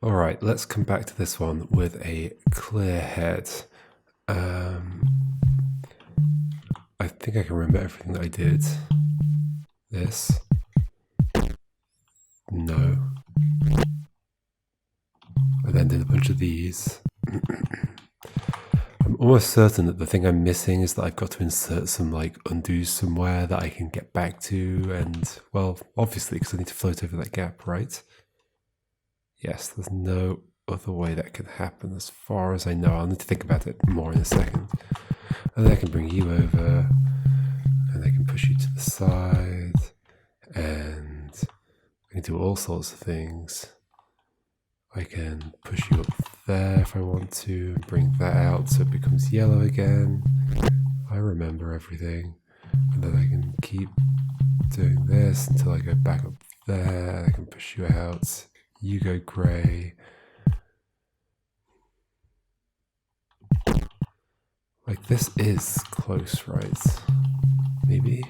All right, let's come back to this one with a clear head. I think I can remember everything that I did. This. No. I then did a bunch of these. I'm almost certain that the thing I'm missing is that I've got to insert some like undos somewhere that I can get back to, and well, obviously because I need to float over that gap, right? Yes, there's no other way that can happen as far as I know. I'll need to think about it more in a second. And then I can bring you over, and I can push you to the side, and I can do all sorts of things. I can push you up there if I want to, bring that out so it becomes yellow again. I remember everything. And then I can keep doing this until I go back up there. I can push you out. You go grey. Like, this is close, right? Maybe?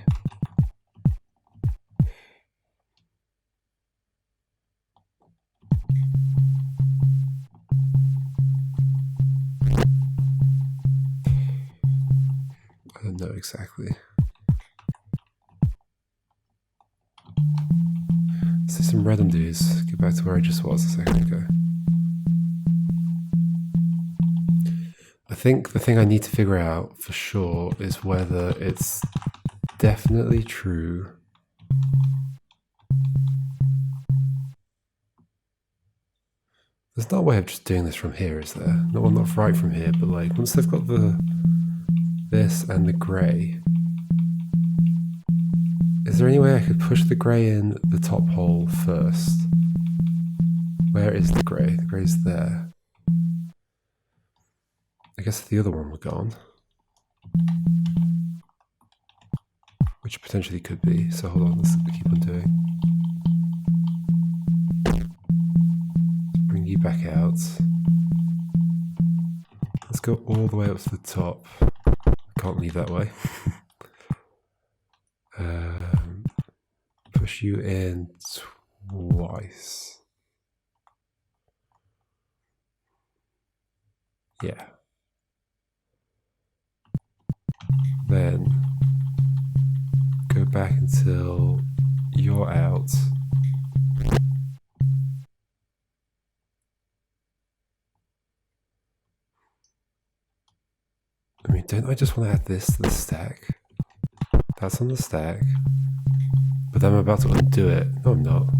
I don't know exactly. Let's do some red undos. Get back to where I just was a second ago. I think the thing I need to figure out for sure is whether it's definitely true there's no way of just doing this from here, is there? No, well, not right from here, but like once they've got this and the grey, is there any way I could push the grey in the top hole first? Where is the grey? The grey's there. I guess the other one were gone, which potentially could be. So hold on, let's keep on doing. Let's bring you back out. Let's go all the way up to the top. Can't leave that way. Push you in twice. Yeah. Then go back until you're out. I mean, don't I just want to add this to the stack? That's on the stack. But then I'm about to undo it. No, I'm not.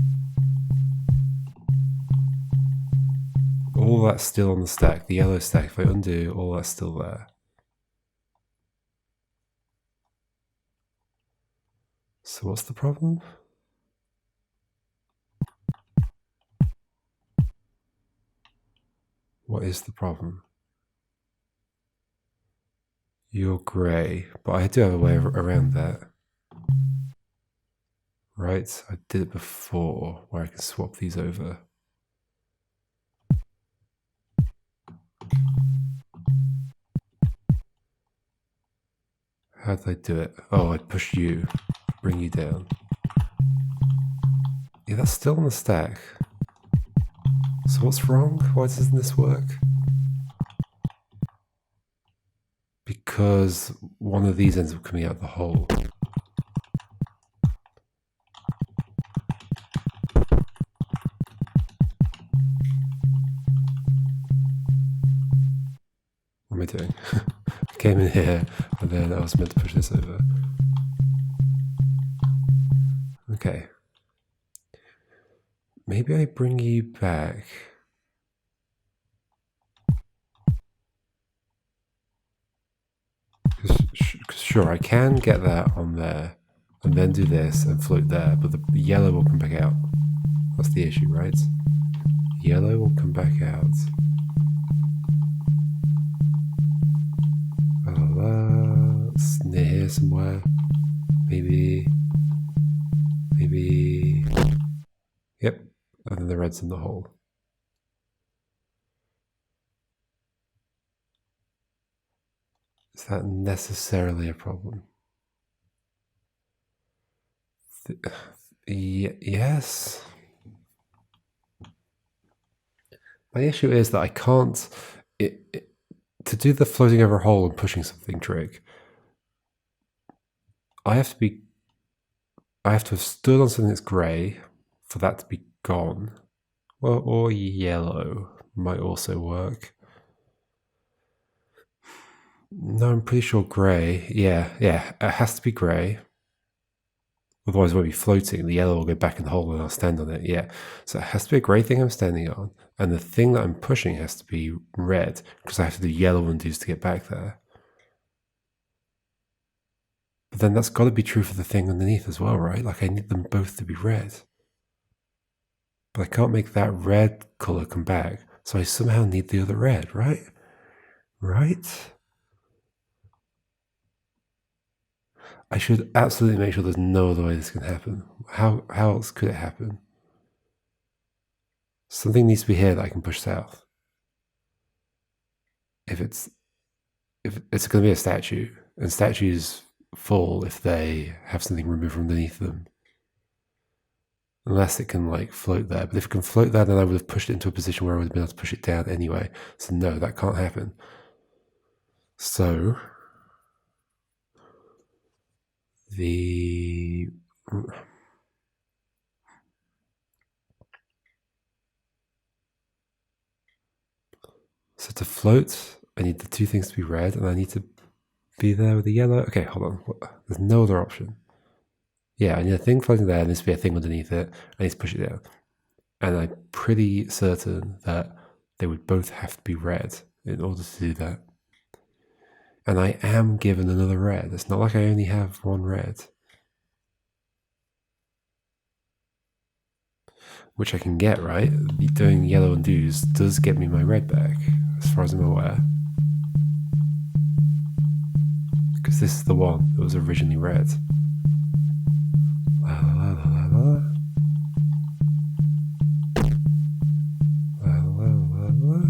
All that's still on the stack. The yellow stack, if I undo, all that's still there. So what's the problem? What is the problem? You're grey, but I do have a way around that. Right? I did it before, where I can swap these over. How did I do it? Oh, I'd push you, bring you down. Yeah, that's still on the stack. So what's wrong? Why doesn't this work? Because one of these ends up coming out the hole. What am I doing? I came in here and then I was meant to push this over. Okay. Maybe I bring you back. Sure, I can get that on there and then do this and float there, but the yellow will come back out. That's the issue, right? Yellow will come back out. It's near here somewhere. Maybe. Yep. And then the red's in the hole. Is that necessarily a problem? Yes. My issue is that I can't... to do the floating over a hole and pushing something trick, I have to have stood on something that's grey for that to be gone. Well, or yellow might also work. No, I'm pretty sure grey. Yeah, it has to be grey. Otherwise, it won't be floating. The yellow will go back in the hole and I'll stand on it. Yeah. So it has to be a grey thing I'm standing on. And the thing that I'm pushing has to be red because I have to do yellow undos to get back there. But then that's got to be true for the thing underneath as well, right? Like I need them both to be red. But I can't make that red colour come back. So I somehow need the other red, right? Right? I should absolutely make sure there's no other way this can happen. How else could it happen? Something needs to be here that I can push south. If it's going to be a statue, and statues fall if they have something removed from underneath them. Unless it can like float there. But if it can float there, then I would have pushed it into a position where I would have been able to push it down anyway. So no, that can't happen. So so to float, I need the two things to be red, and I need to be there with the yellow. Okay, hold on. There's no other option. Yeah, I need a thing floating there, and there needs to be a thing underneath it. I need to push it down. And I'm pretty certain that they would both have to be red in order to do that. And I am given another red. It's not like I only have one red. Which I can get, right? Doing yellow undos does get me my red back, as far as I'm aware. Because this is the one that was originally red. La la la la la. La la la la.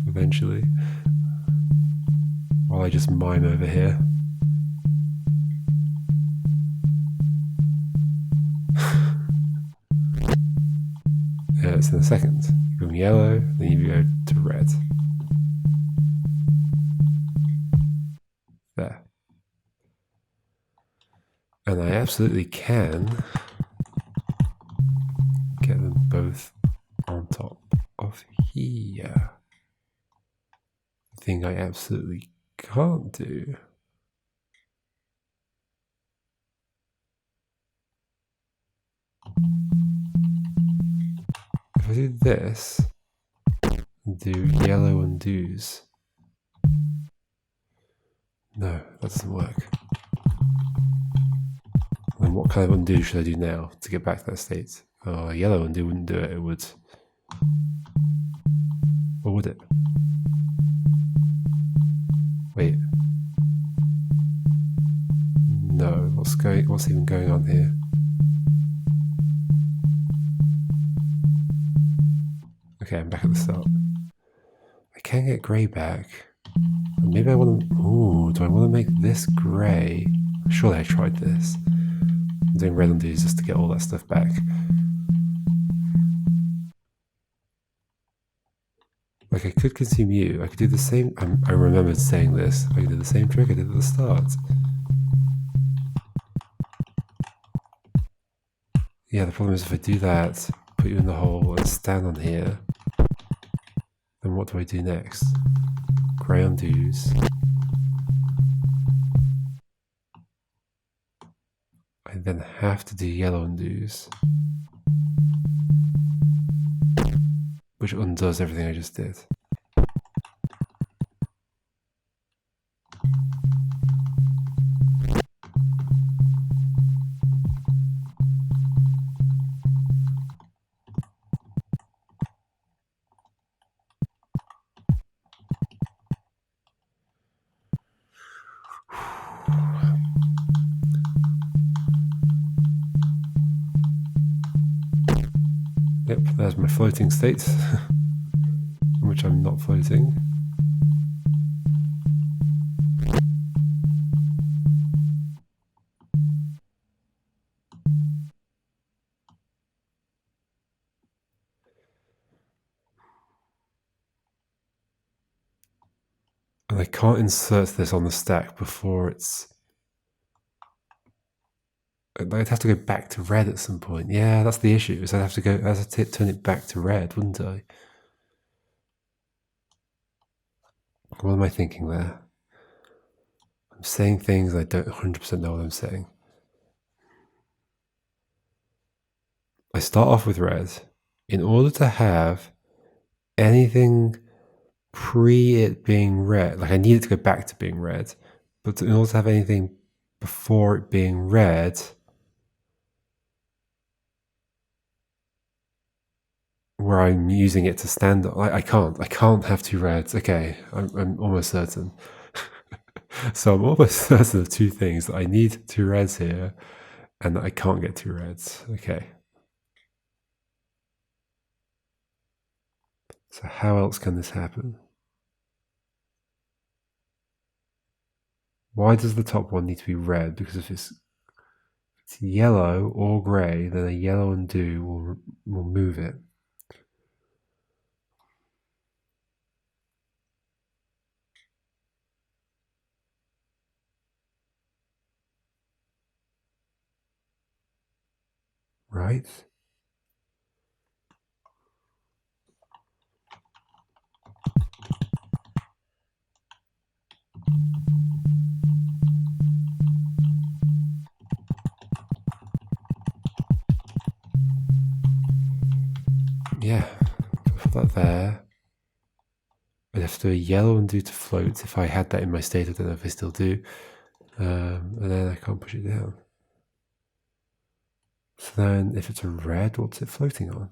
Eventually. While I just mime over here. Yeah, it's in a second. You go from yellow, then you go to red. There. And I absolutely can get them both on top of here. The thing I absolutely can't do if I do this and do yellow undos. No, that doesn't work. Then what kind of undo should I do now to get back to that state? Oh, a yellow undo wouldn't do it, it would... Or would it? Wait. No, what's even going on here? Okay, I'm back at the start. I can get grey back. Maybe I want to... Ooh, do I want to make this grey? Surely I tried this. I'm doing red undos just to get all that stuff back. Like, I could consume you. I could do the same... I remembered saying this. I could do the same trick I did at the start. Yeah, the problem is if I do that, put you in the hole and stand on here, then what do I do next? Grey undos. I then have to do yellow undos, which undoes everything I just did. Yep, there's my floating state, in which I'm not floating. And I can't insert this on the stack before it's... I'd have to go back to red at some point. Yeah, that's the issue. Is I'd have to turn it back to red, wouldn't I? What am I thinking there? I'm saying things I don't 100% know what I'm saying. I start off with red. In order to have anything pre it being red, like I need it to go back to being red, but in order to have anything before it being red, where I'm using it to stand on, I can't have two reds. Okay, I'm almost certain. So I'm almost certain of two things, that I need two reds here and that I can't get two reds. Okay. So how else can this happen? Why does the top one need to be red? Because if it's yellow or grey, then a yellow undo will move it. Right? Yeah, put that there. I'd have to do a yellow undo to float if I had that in my state. I don't know if I still do. And then I can't push it down. So then if it's a red, what's it floating on?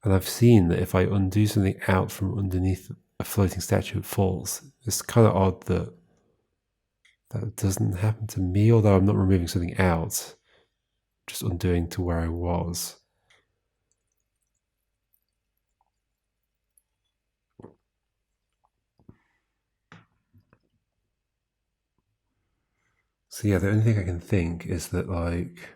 And I've seen that if I undo something out from underneath a floating statue, it falls. It's kind of odd that that doesn't happen to me, although I'm not removing something out, just undoing to where I was. So yeah, the only thing I can think is that, like,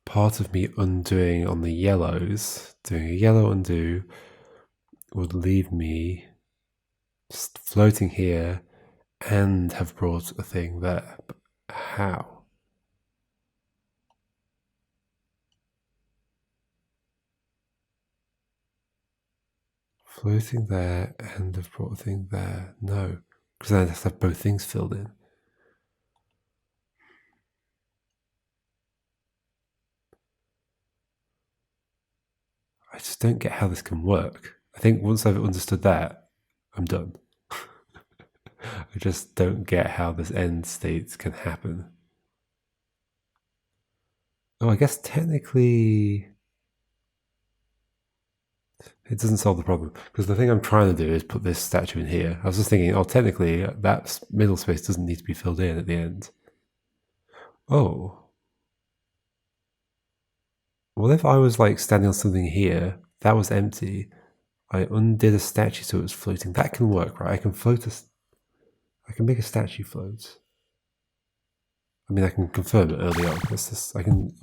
part of me undoing on the yellows, doing a yellow undo, would leave me just floating here and have brought a thing there. But how? Floating there and have brought a thing there? No, because then I'd have to have both things filled in. I just don't get how this can work. I think once I've understood that, I'm done. I just don't get how this end state can happen. Oh, I guess technically it doesn't solve the problem, because the thing I'm trying to do is put this statue in here. I was just thinking, oh, technically that middle space doesn't need to be filled in at the end. Oh. What if I was like standing on something here, that was empty, I undid a statue so it was floating? That can work, right? I can make a statue float. I mean, I can confirm it early on.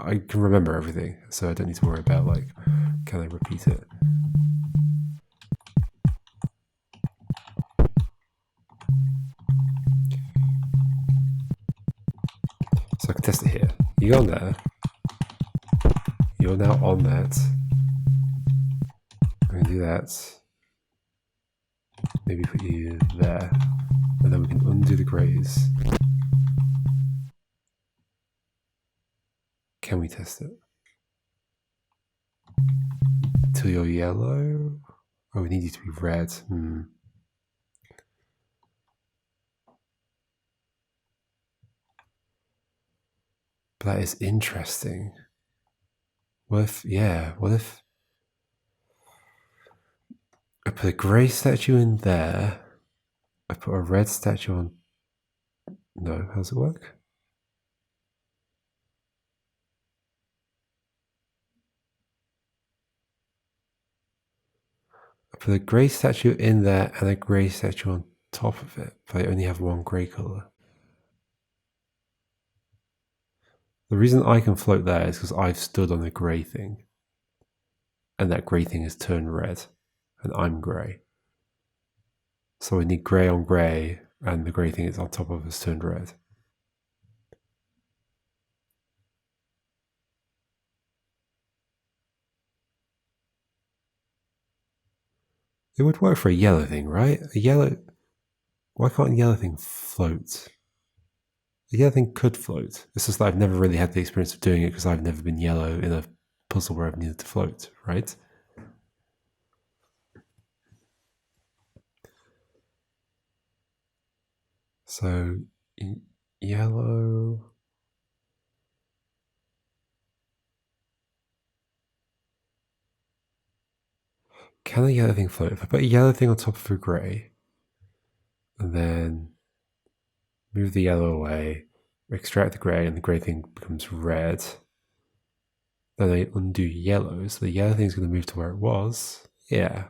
I can remember everything, so I don't need to worry about, like, can I repeat it? So I can test it here. You're on there. You're now on that. I'm gonna do that. Maybe put you there, and then we can undo the grays. Can we test it? Till you're yellow? Oh, we need you to be red. But that is interesting. What if I put a grey statue in there, I put a red statue on... No, how does it work? I put a grey statue in there and a grey statue on top of it, but I only have one grey colour. The reason I can float there is because I've stood on a grey thing. And that grey thing has turned red. And I'm grey. So I need grey on grey, and the grey thing is on top of has turned red. It would work for a yellow thing, right? A yellow... Why can't a yellow thing float? A yellow thing could float. It's just that I've never really had the experience of doing it because I've never been yellow in a puzzle where I've needed to float, right? So, yellow... Can a yellow thing float? If I put a yellow thing on top of a grey, and then move the yellow away, extract the grey, and the grey thing becomes red, then I undo yellow, so the yellow thing's going to move to where it was. Yeah.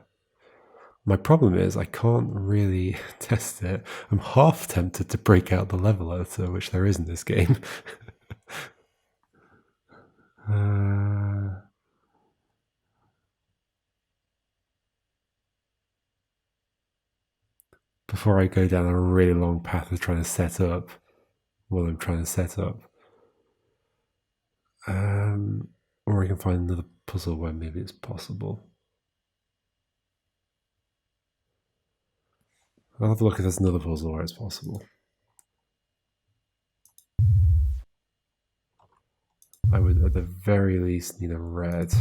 My problem is I can't really test it. I'm half tempted to break out the level editor, which there is in this game. Before I go down a really long path of trying to set up what I'm trying to set up. Or I can find another puzzle where maybe it's possible. I'll have a look if there's another puzzle where it's possible. I would at the very least need a red.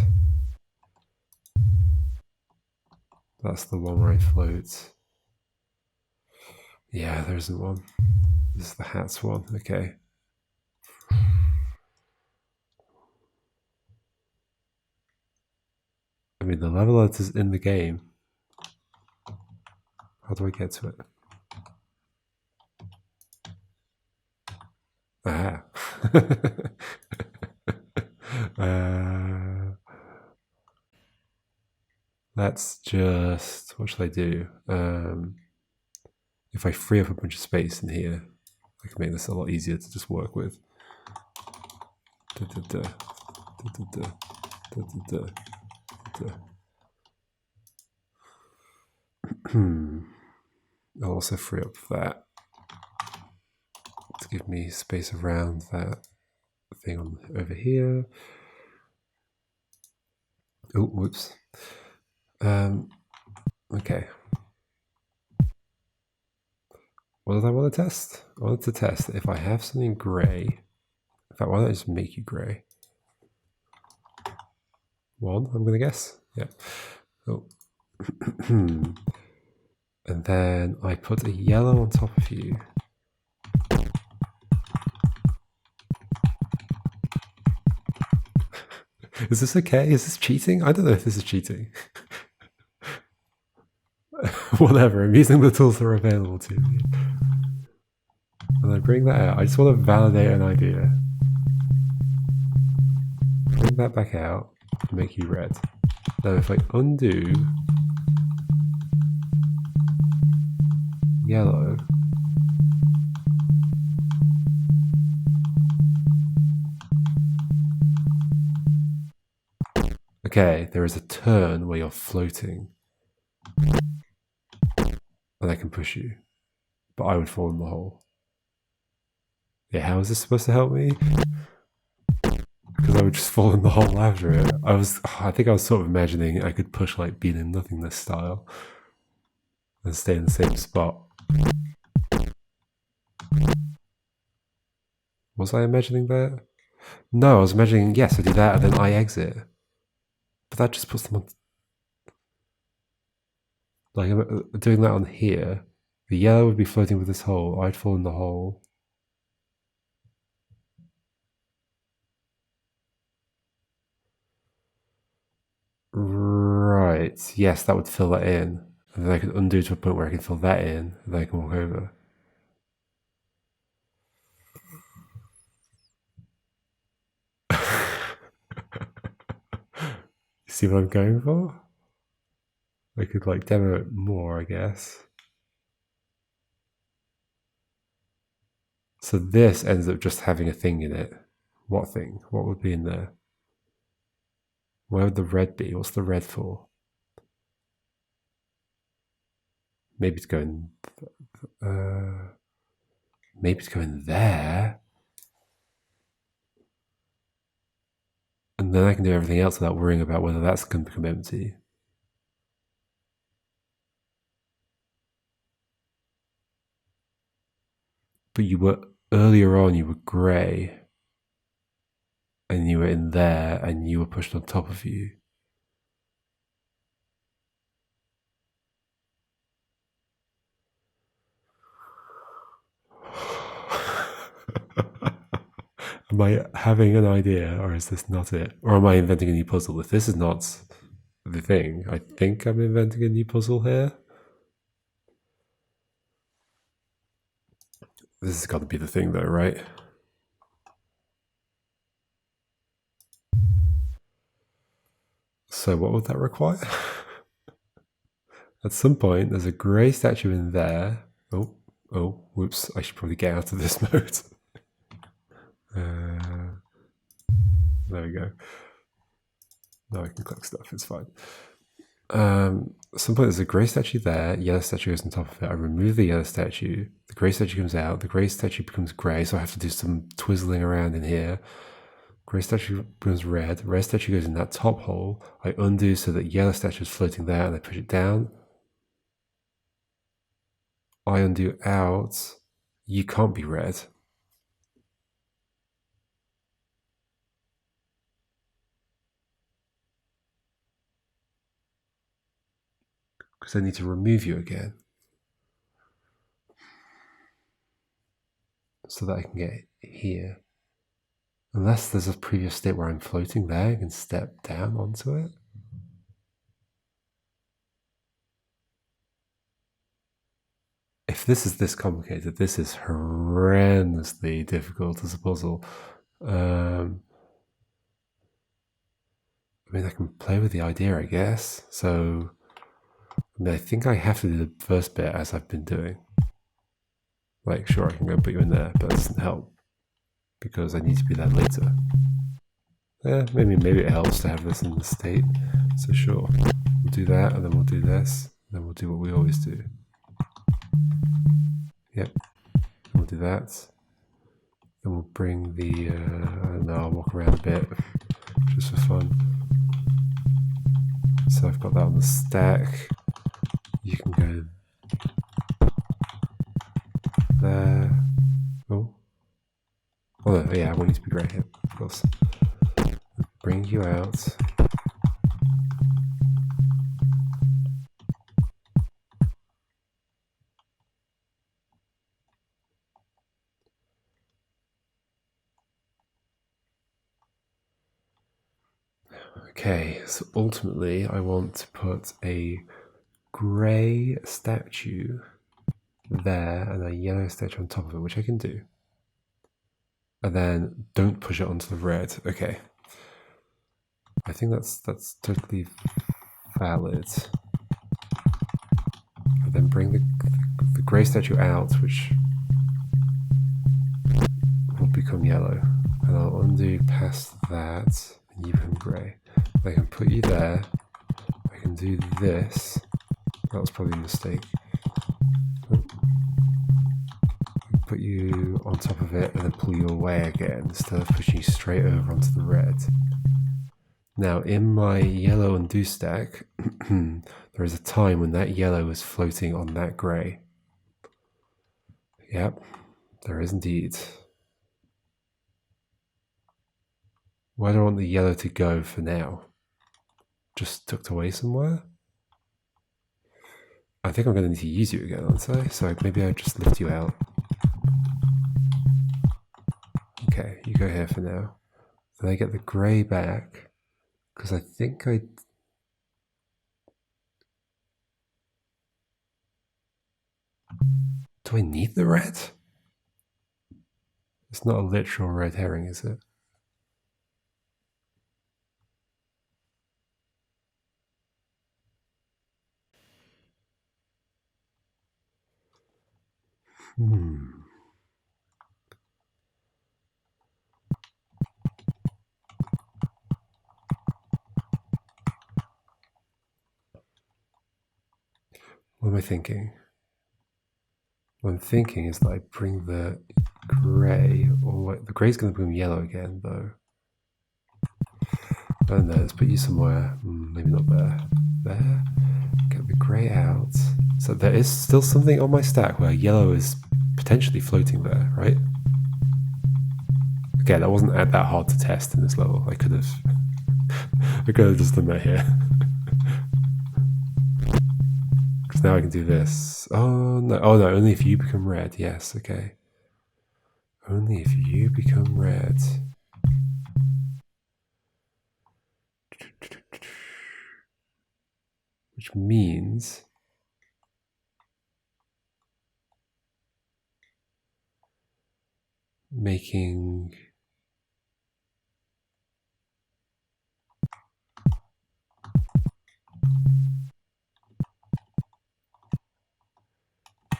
That's the one where I float. Yeah, there isn't one. This is the hats one. Okay. I mean, the level editor's in the game. How do I get to it? Ah. Let's just... What should I do? If I free up a bunch of space in here, I can make this a lot easier to just work with. I'll also free up that to give me space around that thing on over here. Oh, whoops. Okay. What did I want to test? I wanted to test if I have something grey. In fact, why don't I just make you grey? One, I'm going to guess. Yeah. Oh. And then I put a yellow on top of you. Is this okay? Is this cheating? I don't know if this is cheating. Whatever, I'm using the tools that are available to me. And I bring that out. I just want to validate an idea. Bring that back out to make you red. Now if I undo yellow, okay, there is a turn where you're floating. And I can push you. But I would fall in the hole. Yeah, how is this supposed to help me? Because I would just fall in the hole after it. I think I was sort of imagining I could push like Being in Nothingness style. And stay in the same spot. Was I imagining that? No, I was imagining, yes, I do that and then I exit. But that just puts them on... Like, doing that on here, the yellow would be floating with this hole. I'd fall in the hole. Right. Yes, that would fill that in. And then I could undo to a point where I can fill that in, and then I can walk over. You see what I'm going for? I could like demo it more, I guess. So this ends up just having a thing in it, What thing? What would be in there? Where would the red be? What's the red for? Maybe it's going. Maybe it's going there. And then I can do everything else without worrying about whether that's going to become empty. But you were earlier on. You were grey, and you were in there, and you were pushed on top of you. Am I having an idea, or is this not it? Or am I inventing a new puzzle? If this is not the thing, I think I'm inventing a new puzzle here. This has got to be the thing, though, right? So, what would that require? At some point, there's a grey statue in there. Oh, whoops! I should probably get out of this mode. There we go. Now I can click stuff. It's fine. At some point, there's a grey statue there. Yellow statue goes on top of it. I remove the yellow statue. The grey statue comes out. The grey statue becomes grey, so I have to do some twizzling around in here. Grey statue becomes red. Red statue goes in that top hole. I undo so that yellow statue is floating there, and I push it down. I undo out. You can't be red. Because I need to remove you again. So that I can get here. Unless there's a previous state where I'm floating there, I can step down onto it. If this is this complicated, this is horrendously difficult as a puzzle. I mean, I can play with the idea, I guess. So, I think I have to do the first bit as I've been doing. Like, sure, I can go put you in there, but that doesn't help because I need to be there later. Yeah, maybe it helps to have this in the state. So sure, we'll do that, and then we'll do this, and then we'll do what we always do. Yep, and we'll do that. Then we'll bring the, I don't know, I'll walk around a bit, just for fun. So I've got that on the stack. You can go there. Oh, yeah, I want you to be right here, of course. Bring you out. Okay, so ultimately I want to put a grey statue there and a yellow statue on top of it, which I can do. And then don't push it onto the red. Okay. I think that's totally valid. And then bring the grey statue out, which will become yellow. And I'll undo past that, and you become grey. I can put you there. I can do this. That was probably a mistake. Put you on top of it and then pull you away again instead of pushing you straight over onto the red. Now, in my yellow undo stack, there is a time when that yellow is floating on that grey. Yep, there is indeed. Where do I want the yellow to go for now? Just tucked away somewhere? I think I'm going to need to use you again, aren't I? So maybe I'll just lift you out. Okay, you go here for now. Then I get the grey back, because I think I... Do I need the red? It's not a literal red herring, is it? What am I thinking? What I'm thinking is that I bring the grey, or the grey's going to become yellow again, though. I don't know, let's put you somewhere. Maybe not there. There. Get the grey out. So there is still something on my stack where yellow is potentially floating there, right? Okay, that wasn't that hard to test in this level. I could have just done that here. Because now I can do this. Oh no, only if you become red. Yes, okay. Only if you become red. Which means making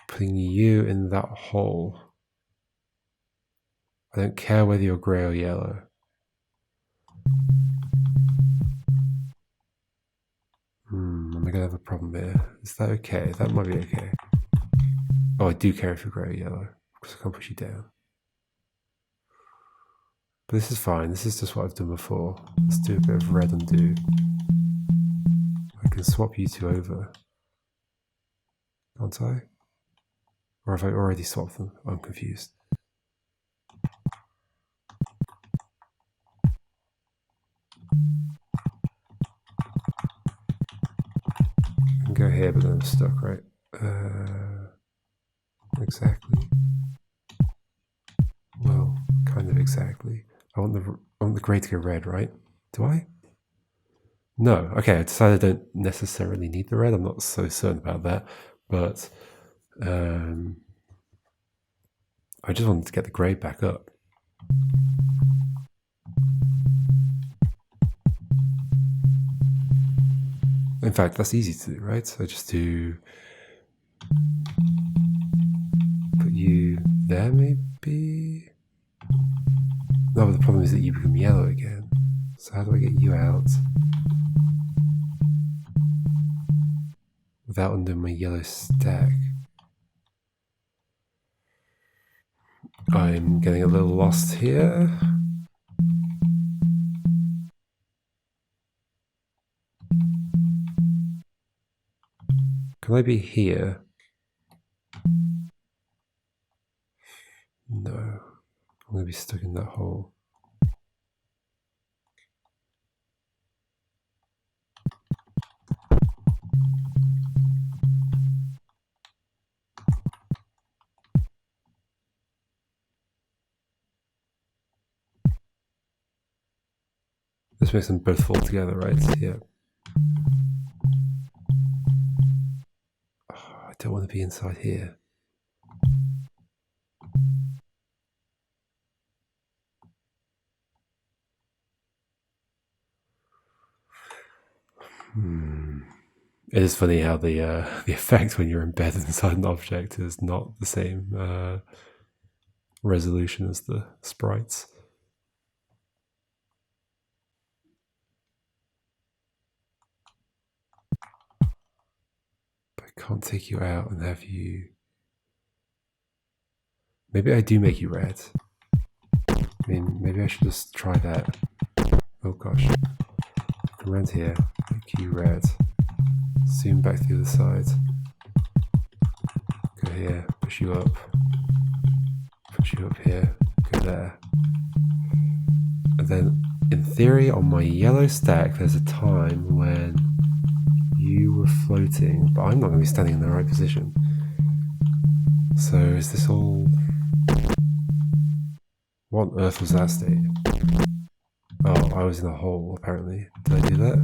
putting you in that hole. I don't care whether you're grey or yellow. Am I gonna have a problem here? Is that okay? That might be okay. Oh, I do care if you're grey or yellow, because I can't push you down. But this is fine. This is just what I've done before. Let's do a bit of red undo. I can swap you two over. Can't I? Or have I already swapped them? I'm confused. I can go here, but then I'm stuck, right? Exactly. Well, kind of exactly. I want the grey to go red, right? Do I? No. Okay, I decided I don't necessarily need the red. I'm not so certain about that, but I just wanted to get the grey back up. In fact, that's easy to do, right? So I just do put you there, maybe? No, but the problem is that you become yellow again. So how do I get you out without undoing my yellow stack? I'm getting a little lost here. Can I be here? No. I'm going to be stuck in that hole. This makes them both fall together, right? Yeah. Oh, I don't want to be inside here. It is funny how the effect when you're embedded inside an object is not the same resolution as the sprites. But I can't take you out and have you... Maybe I do make you red. I mean, maybe I should just try that. Oh gosh. Come around here, make you red. Zoom back to the other side. Go here, push you up. Push you up here, go there. And then, in theory, on my yellow stack, there's a time when you were floating, but I'm not going to be standing in the right position. So is this all... What on earth was that state? Oh, I was in a hole, apparently. Did I do that?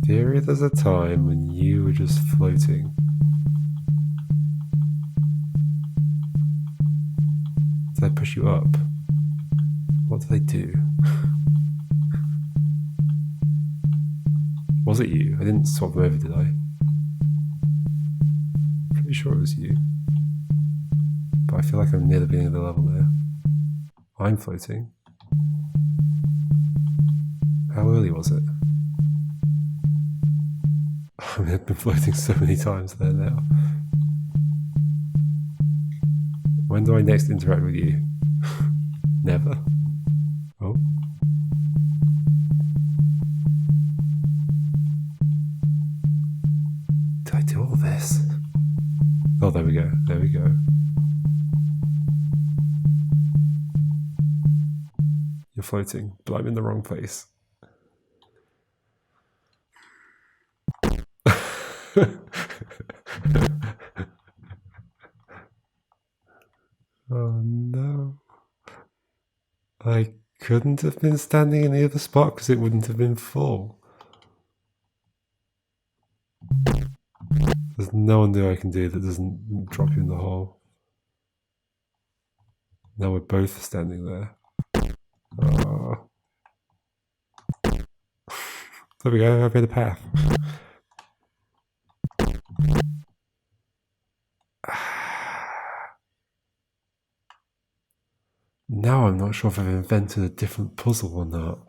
In theory, there's a time when you were just floating. Did I push you up? What did I do? Was it you? I didn't swap them over, did I? Pretty sure it was you. But I feel like I'm near the beginning of the level there. I'm floating. How early was it? I mean, I've been floating so many times there now. When do I next interact with you? Never. Oh. Did I do all this? Oh, there we go. There we go. You're floating, but I'm in the wrong place. Oh no. I couldn't have been standing in the other spot because it wouldn't have been full. There's no undo I can do that doesn't drop you in the hole. Now we're both standing there. Oh. There we go, I've made a path. Now I'm not sure if I've invented a different puzzle or not.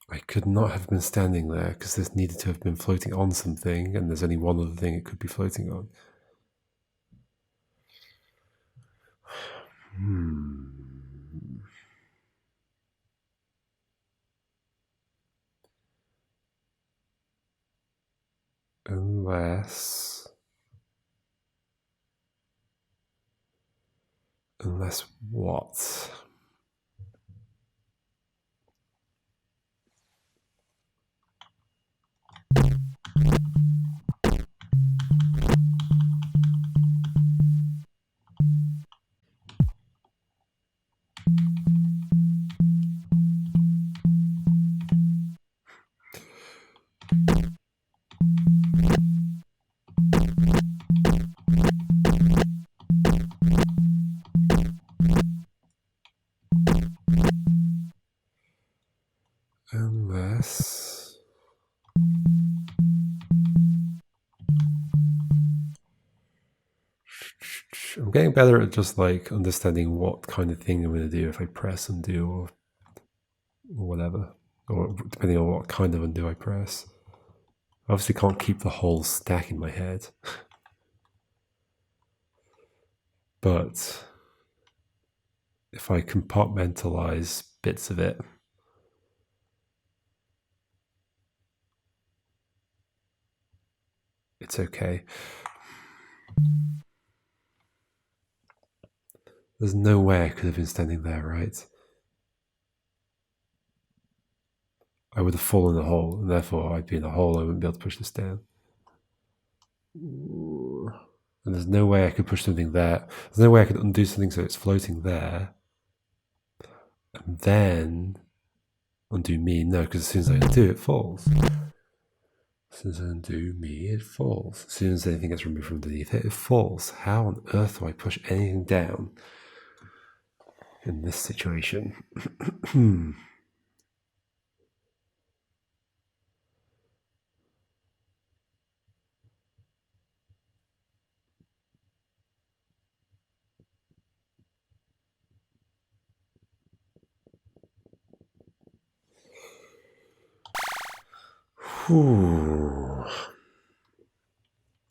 I could not have been standing there because this needed to have been floating on something, and there's only one other thing it could be floating on. Unless what? Unless... I'm getting better at just like understanding what kind of thing I'm going to do if I press undo or whatever, or depending on what kind of undo I press. I obviously can't keep the whole stack in my head. But if I compartmentalize bits of it, it's okay. There's no way I could have been standing there, right? I would have fallen in a hole, and therefore I'd be in a hole, I wouldn't be able to push this down. And there's no way I could push something there. There's no way I could undo something so it's floating there. And then undo me. No, because as soon as I undo, it falls. As soon as I undo me, it falls. As soon as anything gets removed from underneath it, it falls. How on earth do I push anything down in this situation?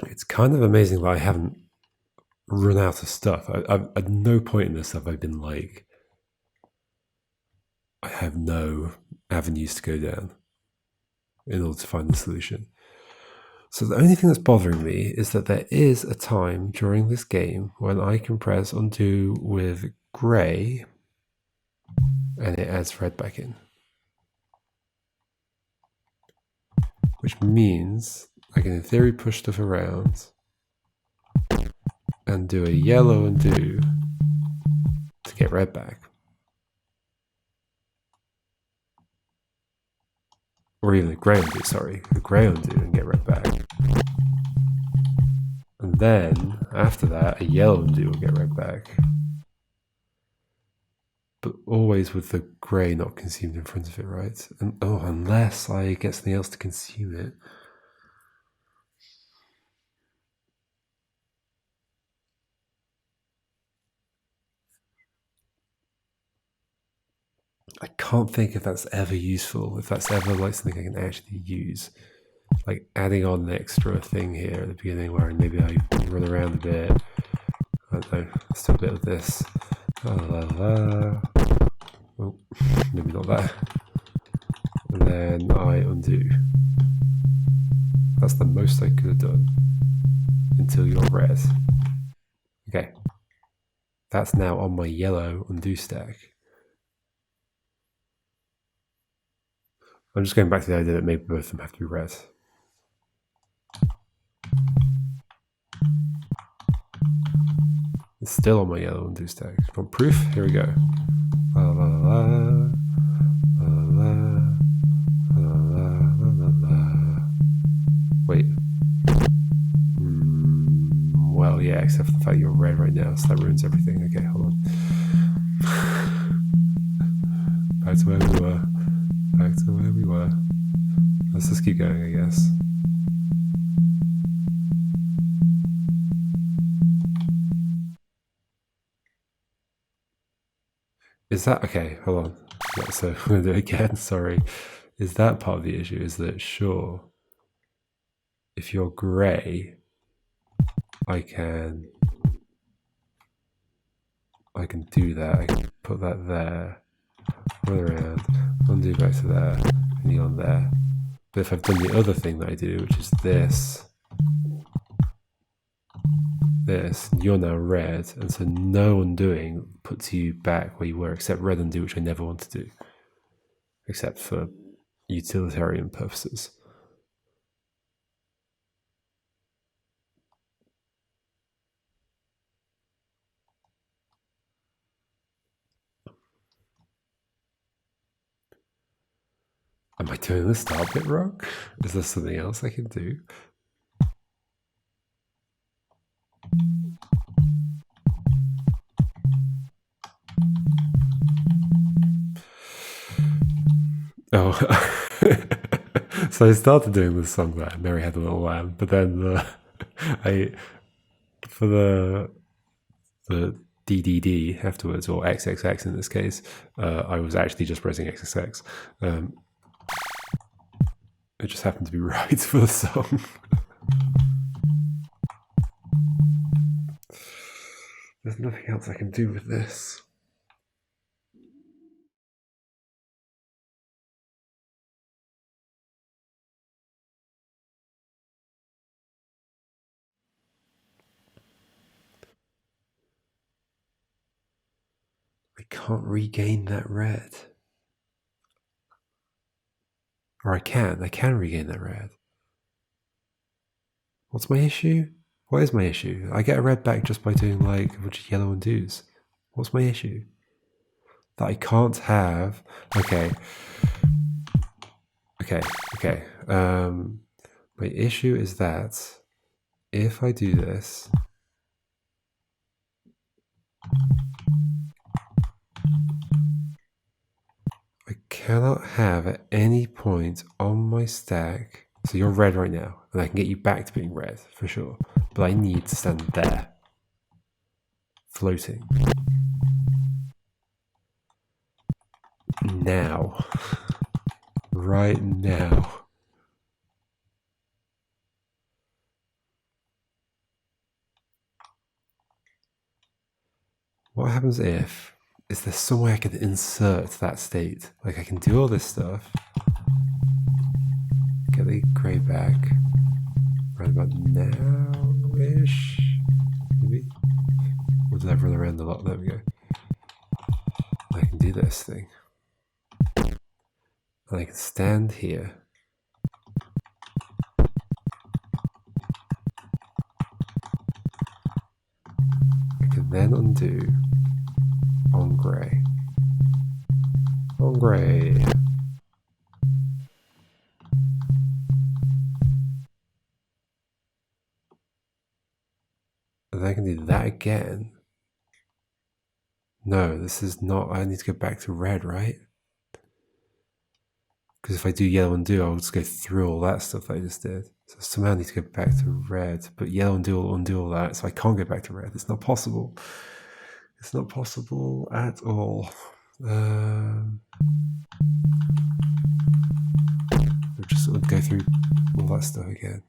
It's kind of amazing that I haven't run out of stuff. At no point in this have I been like, I have no avenues to go down in order to find the solution. So the only thing that's bothering me is that there is a time during this game when I can press undo with grey and it adds red back in. Which means I can in theory push stuff around and do a yellow undo to get red back. or even a grey undo, sorry, a grey undo and get red back. And then, after that, a yellow undo will get red back. But always with the grey not consumed in front of it, right? And unless I get something else to consume it. I can't think if that's ever useful, if that's ever like something I can actually use. Like adding on an extra thing here at the beginning where maybe I run around a bit. I don't know, let's do a bit of this. Oh, maybe not that. And then I undo. That's the most I could have done until you're red. Okay. That's now on my yellow undo stack. I'm just going back to the idea that maybe both of them have to be red. It's still on my yellow undo stack. Want proof? Here we go. La, la, la, la, la, la, la, la, la. Wait. Well, yeah, except for the fact you're red right now, so that ruins everything. Okay, hold on. Back to where we were. Back to where we were. Let's just keep going, I guess. Is that okay? Hold on. So I'm gonna do it again. Sorry. Is that part of the issue? Is that sure? If you're grey, I can do that. I can put that there, run around, undo back to there, and you're on there. But if I've done the other thing that I do, which is this, you're now red, and so no undoing puts you back where you were, except red undo, which I never want to do, except for utilitarian purposes. Am I doing the start bit wrong? Is there something else I can do? Oh, so I started doing this song there, Mary Had a Little Lamb, but then for the DDD afterwards, or XXX in this case, I was actually just pressing XXX. It just happened to be right for the song. There's nothing else I can do with this. I can't regain that red. Or I can regain that red. What's my issue? What is my issue? I get a red back just by doing like a bunch of yellow undos. What's my issue? That I can't have. Okay. My issue is that if I do this, I cannot have at any point on my stack. So you're red right now, and I can get you back to being red for sure. But I need to stand there, floating. Now. Right now. What happens if, is there some way I can insert that state? Like I can do all this stuff, get the grey back, right about now-ish, maybe? Or did I run around a lot? There we go. I can do this thing. And I can stand here. I can then undo on grey. On grey. that again. No, this is not. I need to go back to red, right? Because if I do yellow undo, I'll just go through all that stuff that I just did. So somehow I need to go back to red, but yellow undo will undo all that, so I can't go back to red. It's not possible. It's not possible at all. We'll just sort of go through all that stuff again.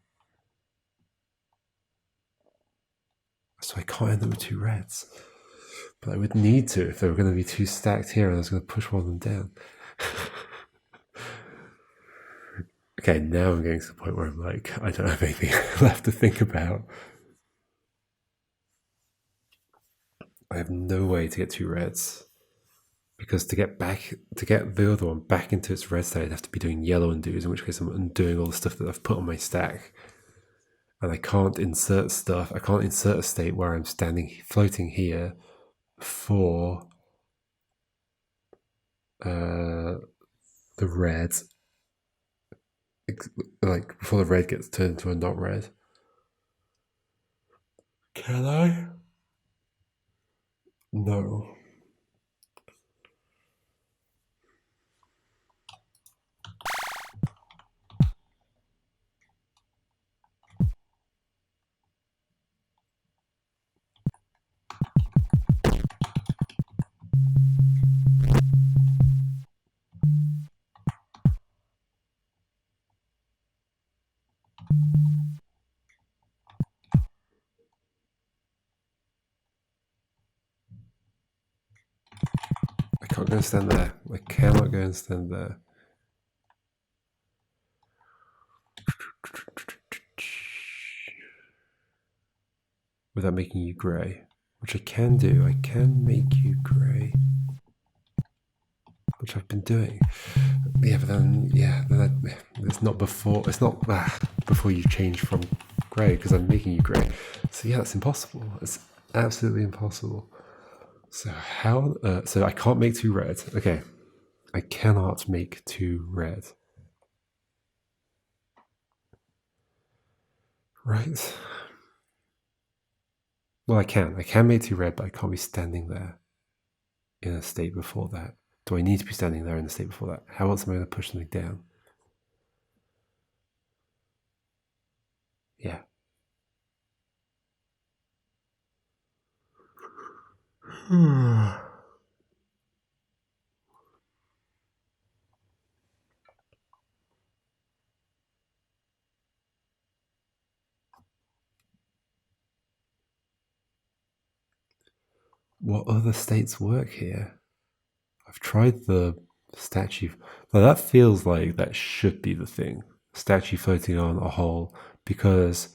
So I can't end up with two reds. But I would need to if there were going to be two stacked here and I was going to push one of them down. Okay, now I'm getting to the point where I'm like, I don't have anything left to think about. I have no way to get two reds. Because to get the other one back into its red state, I'd have to be doing yellow undos, in which case I'm undoing all the stuff that I've put on my stack. And I can't insert stuff. I can't insert a state where I'm floating here for the red, like before the red gets turned into a not red. Can I? No. I can't go and stand there. I cannot go and stand there. Without making you grey. Which I can do. I can make you grey. Which I've been doing. Yeah, but then, it's not before. It's not before you change from grey, because I'm making you grey. So yeah, that's impossible. It's absolutely impossible. So how? So I can't make two red. Okay, I cannot make two red. Right. Well, I can. I can make two red, but I can't be standing there in a state before that. Do I need to be standing there in the state before that? How else am I going to push something down? Yeah. What other states work here? I've tried the statue. Now that feels like that should be the thing. Statue floating on a hole, because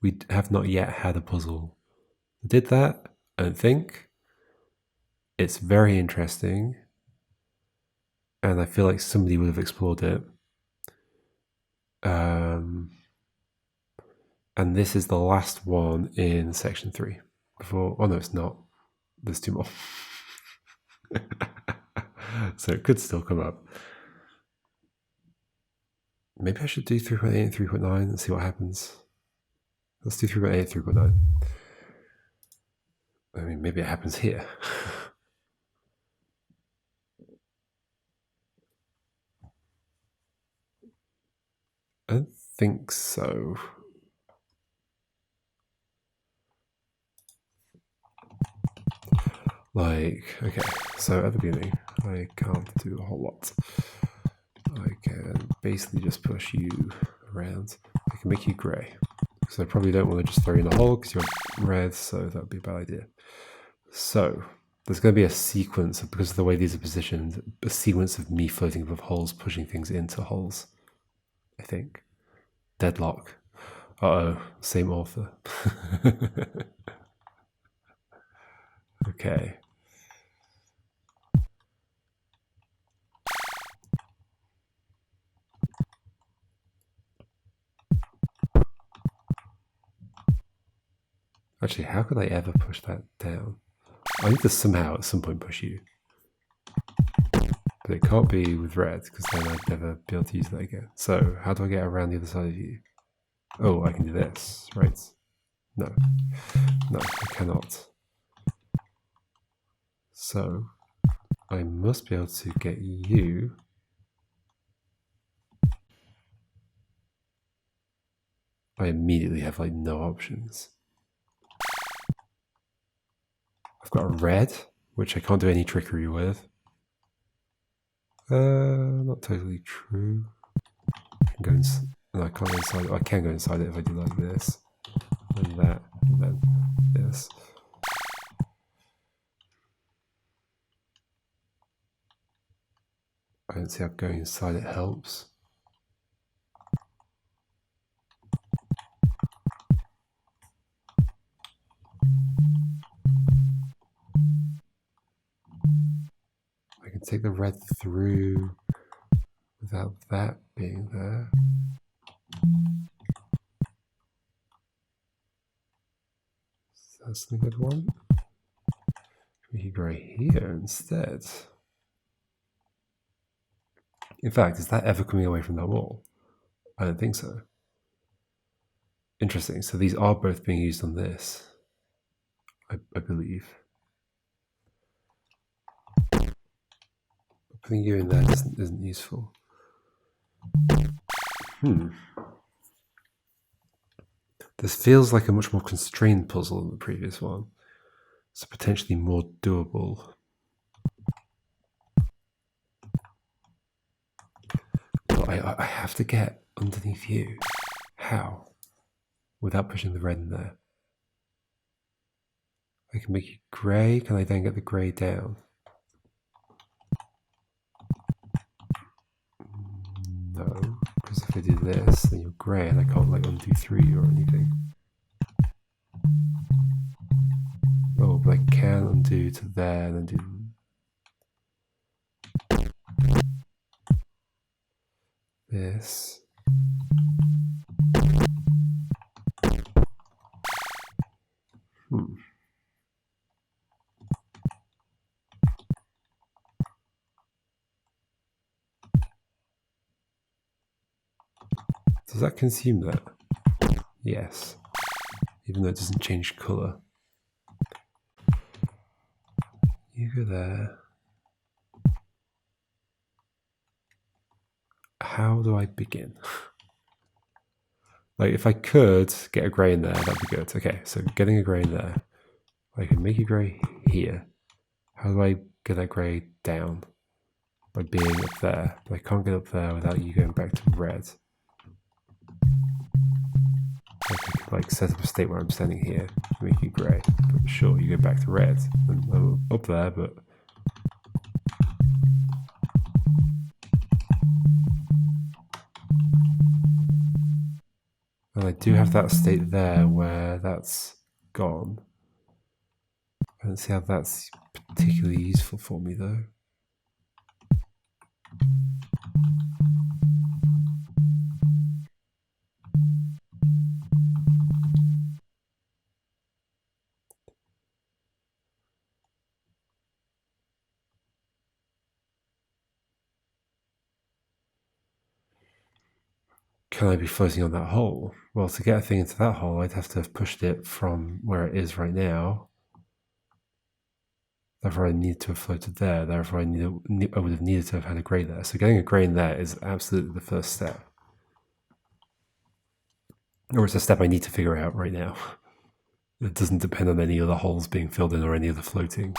we have not yet had a puzzle that did that, I don't think. It's very interesting. And I feel like somebody would have explored it. And this is the last one in section 3. Before, oh no, it's not. There's 2 more. So it could still come up. Maybe I should do 3.8 and 3.9 and see what happens. Let's do 3.8 and 3.9. I mean, maybe it happens here. I don't think so. Like, okay, so at the beginning, I can't do a whole lot. I can basically just push you around. I can make you grey. Because I probably don't want to just throw you in a hole because you're red, so that would be a bad idea. So, there's going to be a sequence, because of the way these are positioned, a sequence of me floating above holes, pushing things into holes, I think. Deadlock. Uh-oh, same author. Okay. Actually, how could I ever push that down? I need to somehow at some point push you. But it can't be with red, because then I'd never be able to use that again. So, how do I get around the other side of you? Oh, I can do this, right? No, I cannot. So I must be able to get you. I immediately have like no options. I've got a red, which I can't do any trickery with. Not totally true. I can go inside. No, I can't go inside. I can go inside it if I do like this, and that, and then this. I don't see how going inside it helps. I can take the red through without that being there. So that's the good one. We could go right here instead. In fact, is that ever coming away from that wall? I don't think so. Interesting. So these are both being used on this, I believe. Putting you in there isn't useful. This feels like a much more constrained puzzle than the previous one. So potentially more doable. But I have to get underneath you. How? Without pushing the red in there. I can make you grey. Can I then get the grey down? No, because if I do this, then you're grey and I can't like undo 3 or anything. Oh, but I can undo to there and then do this. Does that consume that? Yes. Even though it doesn't change colour. You go there. How do I begin? Like, if I could get a grey in there, that'd be good. Okay, so getting a grey in there. I can make a grey here. How do I get that grey down? By being up there. But I can't get up there without you going back to red. I could like set up a state where I'm standing here, make you grey. But sure, you go back to red. And I'm up there, but and I do have that state there where that's gone. I don't see how that's particularly useful for me though. Can I be floating on that hole? Well, to get a thing into that hole, I'd have to have pushed it from where it is right now. Therefore, I need to have floated there. Therefore, I would have needed to have had a grey there. So getting a grey in there is absolutely the first step. Or it's a step I need to figure out right now. It doesn't depend on any other holes being filled in or any other floating.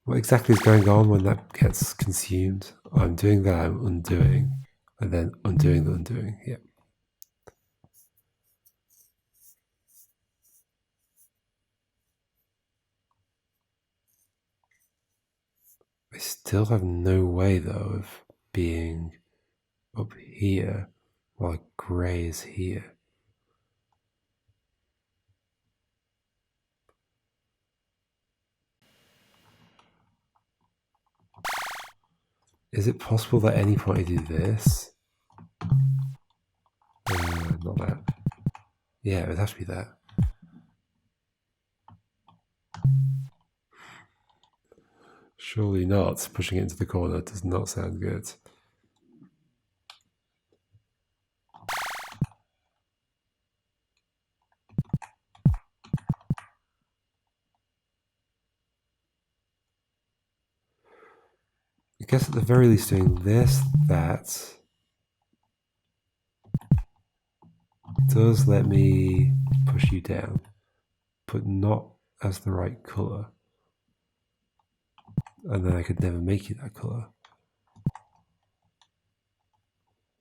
What exactly is going on when that gets consumed? I'm doing that, I'm undoing, and then undoing the undoing. Yeah. I still have no way, though, of being up here while grey is here. Is it possible that at any point I do this? Not that. Yeah, it would have to be that. Surely not. Pushing it into the corner does not sound good. I guess at the very least doing this, that does let me push you down, but not as the right colour. And then I could never make you that colour.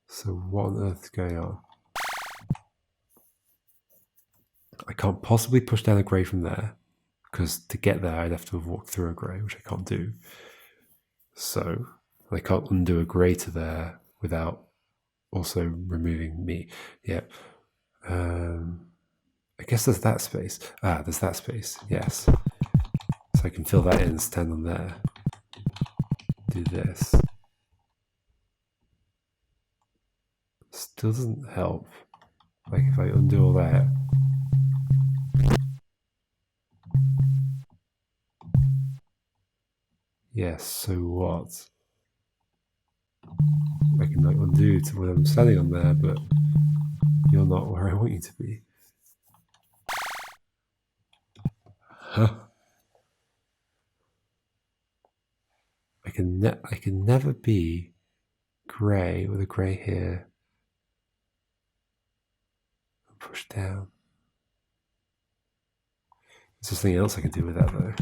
So what on earth is going on? I can't possibly push down a grey from there, because to get there I'd have to have walked through a grey, which I can't do. So I can't undo a grey to there without also removing me. Yeah. I guess there's that space. There's that space. Yes. So I can fill that in, stand on there. Do this. Still doesn't help. Like if I undo all that. Yes, so what? I can like undo to when I'm standing on there, but you're not where I want you to be. Huh? I can never be grey with a grey here. Push down. There's something else I can do with that though.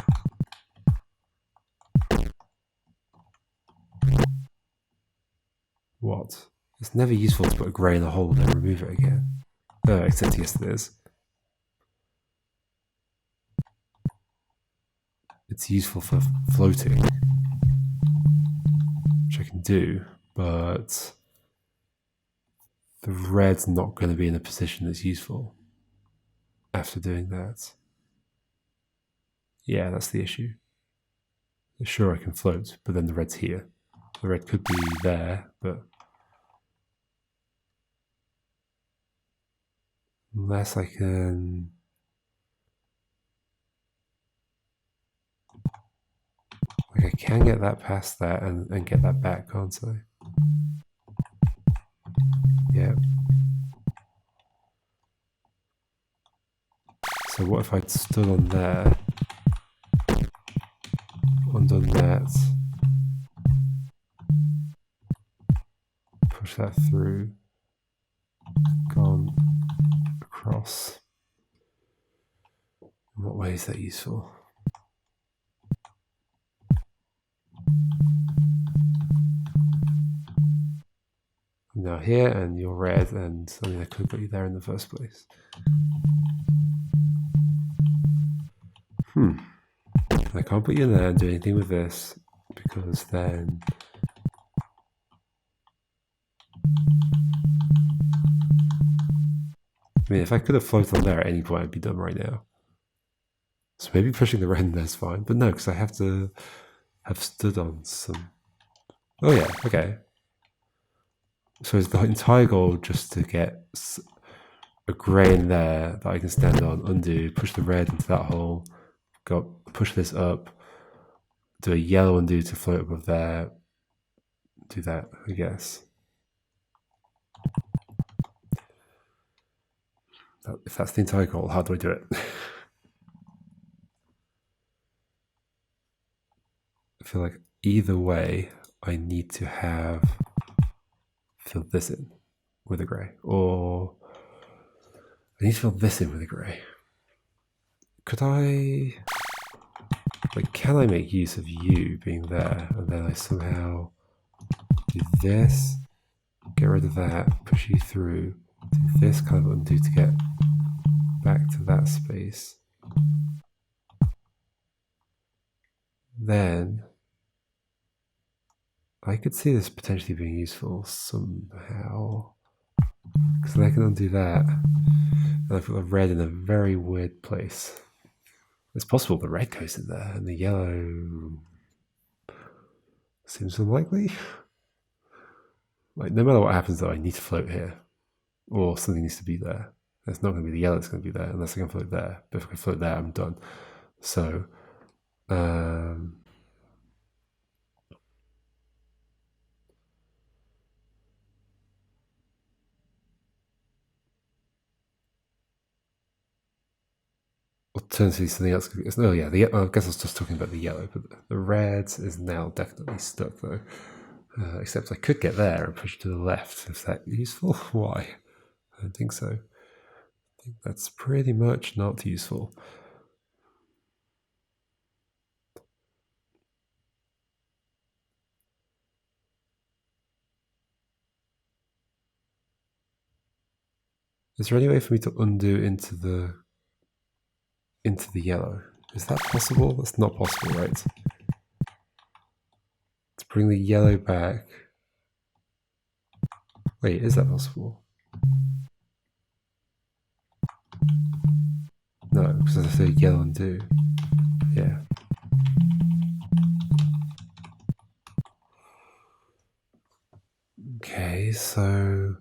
What? It's never useful to put a grey in a hole and then remove it again. Except yes it is. It's useful for floating, which I can do, but the red's not going to be in a position that's useful after doing that. Yeah, that's the issue. Sure, I can float, but then the red's here. The red could be there, but unless I can... Like I can get that past that and get that back, can't I? Yeah. So what if I'd stood on there, undone that, push that through, gone across. In what way is that useful? I'm now here and you're red, and I mean I could have got you there in the first place. I can't put you in there and do anything with this, because then I mean, if I could have floated on there at any point, I'd be done right now. So maybe pushing the red in there is fine, but no, because I have to have stood on some... Oh yeah, okay. So is the entire goal just to get a grey in there that I can stand on, undo, push the red into that hole, go push this up, do a yellow undo to float above there, do that, I guess. If that's the entire goal, how do I do it? I feel like either way, I need to have filled this in with a grey, or I need to fill this in with a grey. Could I, like, can I make use of you being there, and then I somehow do this, get rid of that, push you through, do this kind of undo to get back to that space. Then I could see this potentially being useful somehow, because then I can undo that, and I put the red in a very weird place. It's possible the red goes in there, and the yellow seems unlikely. Like, no matter what happens though, I need to float here, or something needs to be there. It's not going to be the yellow that's going to be there unless I can float there. But if I can float there, I'm done. So, alternatively something else. Oh yeah, I guess I was just talking about the yellow, but the red is now definitely stuck though. Except I could get there and push to the left. Is that useful? Why? I don't think so. I think that's pretty much not useful. Is there any way for me to undo into the yellow? Is that possible? That's not possible, right? To bring the yellow back. Wait, is that possible? No, because I say yellow undo. Yeah. Okay, so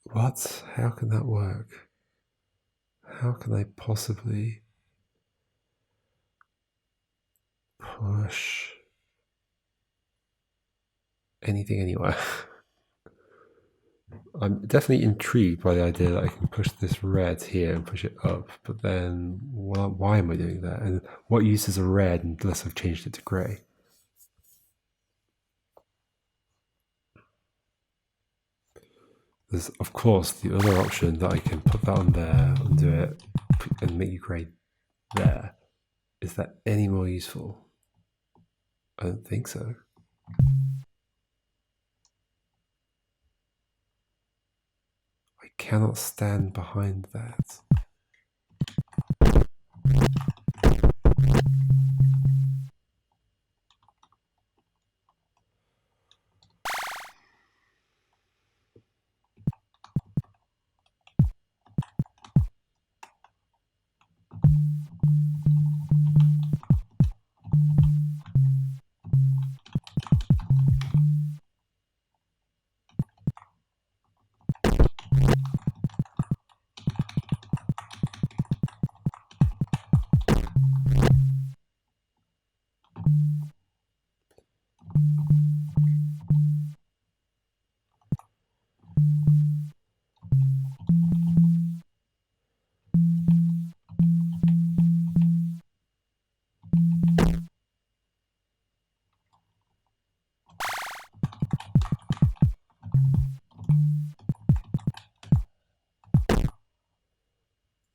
what? How can that work? How can I possibly push anything anywhere? I'm definitely intrigued by the idea that I can push this red here and push it up, but then why am I doing that? And what use is a red unless I've changed it to grey? There's, of course, the other option that I can put that on there, undo it, and make you grey there. Is that any more useful? I don't think so. I cannot stand behind that.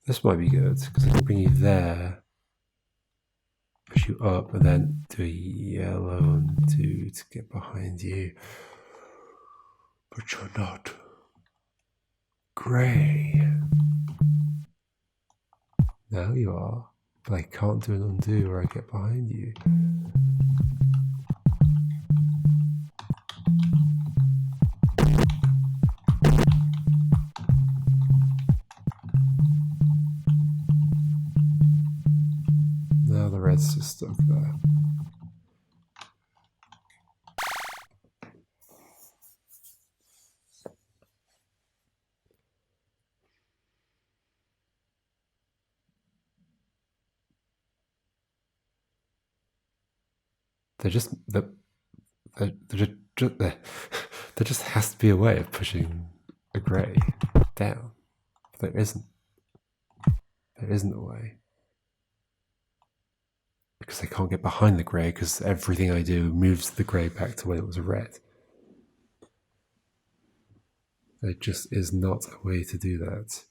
This might be good, because I can bring you there, push you up, and then do a yellow undo to get behind you. But you're not grey. Now you are, but I can't do an undo where I get behind you. Now the red's just stuck there. There just has to be a way of pushing a grey down. There isn't. There isn't a way. Because I can't get behind the grey, because everything I do moves the grey back to when it was a red. There just is not a way to do that.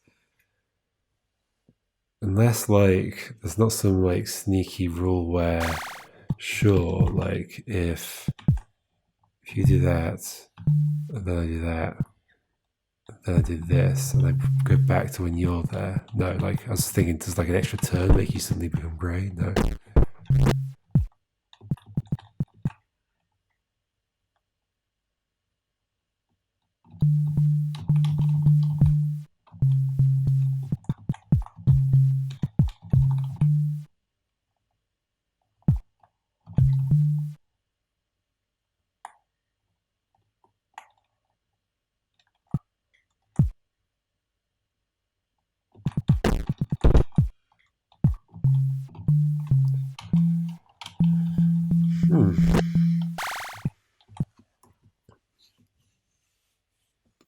Unless, like, there's not some, like, sneaky rule where, sure, like, if you do that, and then I do that, and then I do this, and I go back to when you're there. No, like, I was thinking, does, like, an extra turn make you suddenly become grey? No.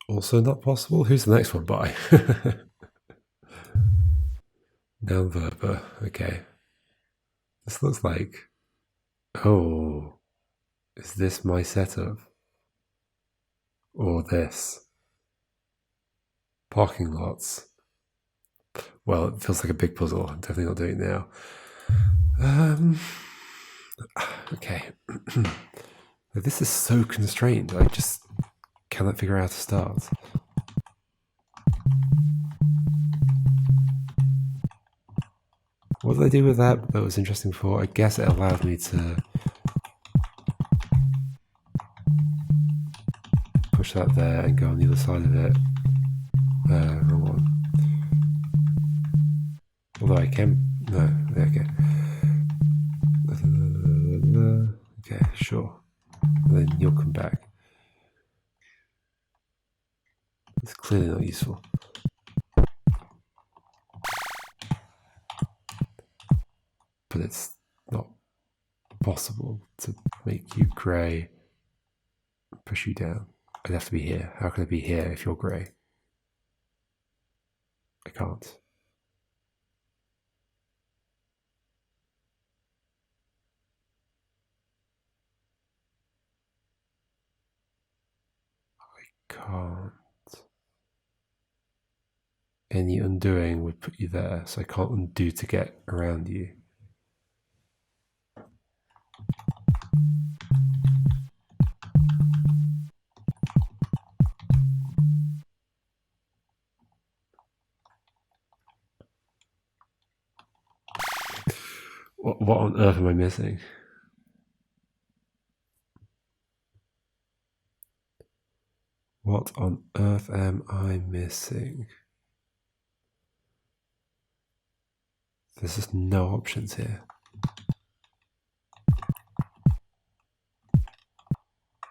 Also not possible. Who's the next one by? Noun verb. Okay. This looks like. Oh, is this my setup? Or this? Parking lots. Well, it feels like a big puzzle. I'm definitely not doing it now. Okay. This is so constrained. I just cannot figure out how to start. What did I do with that was interesting before? I guess it allowed me to push that there and go on the other side of it. Wrong one. Although I can... No, okay. Okay, sure. And then you'll come back. It's clearly not useful. But it's not possible to make you grey and push you down. I'd have to be here. How can I be here if you're grey? I can't. Can't. Any undoing would put you there, so I can't undo to get around you. What on earth am I missing? What on earth am I missing? There's just no options here.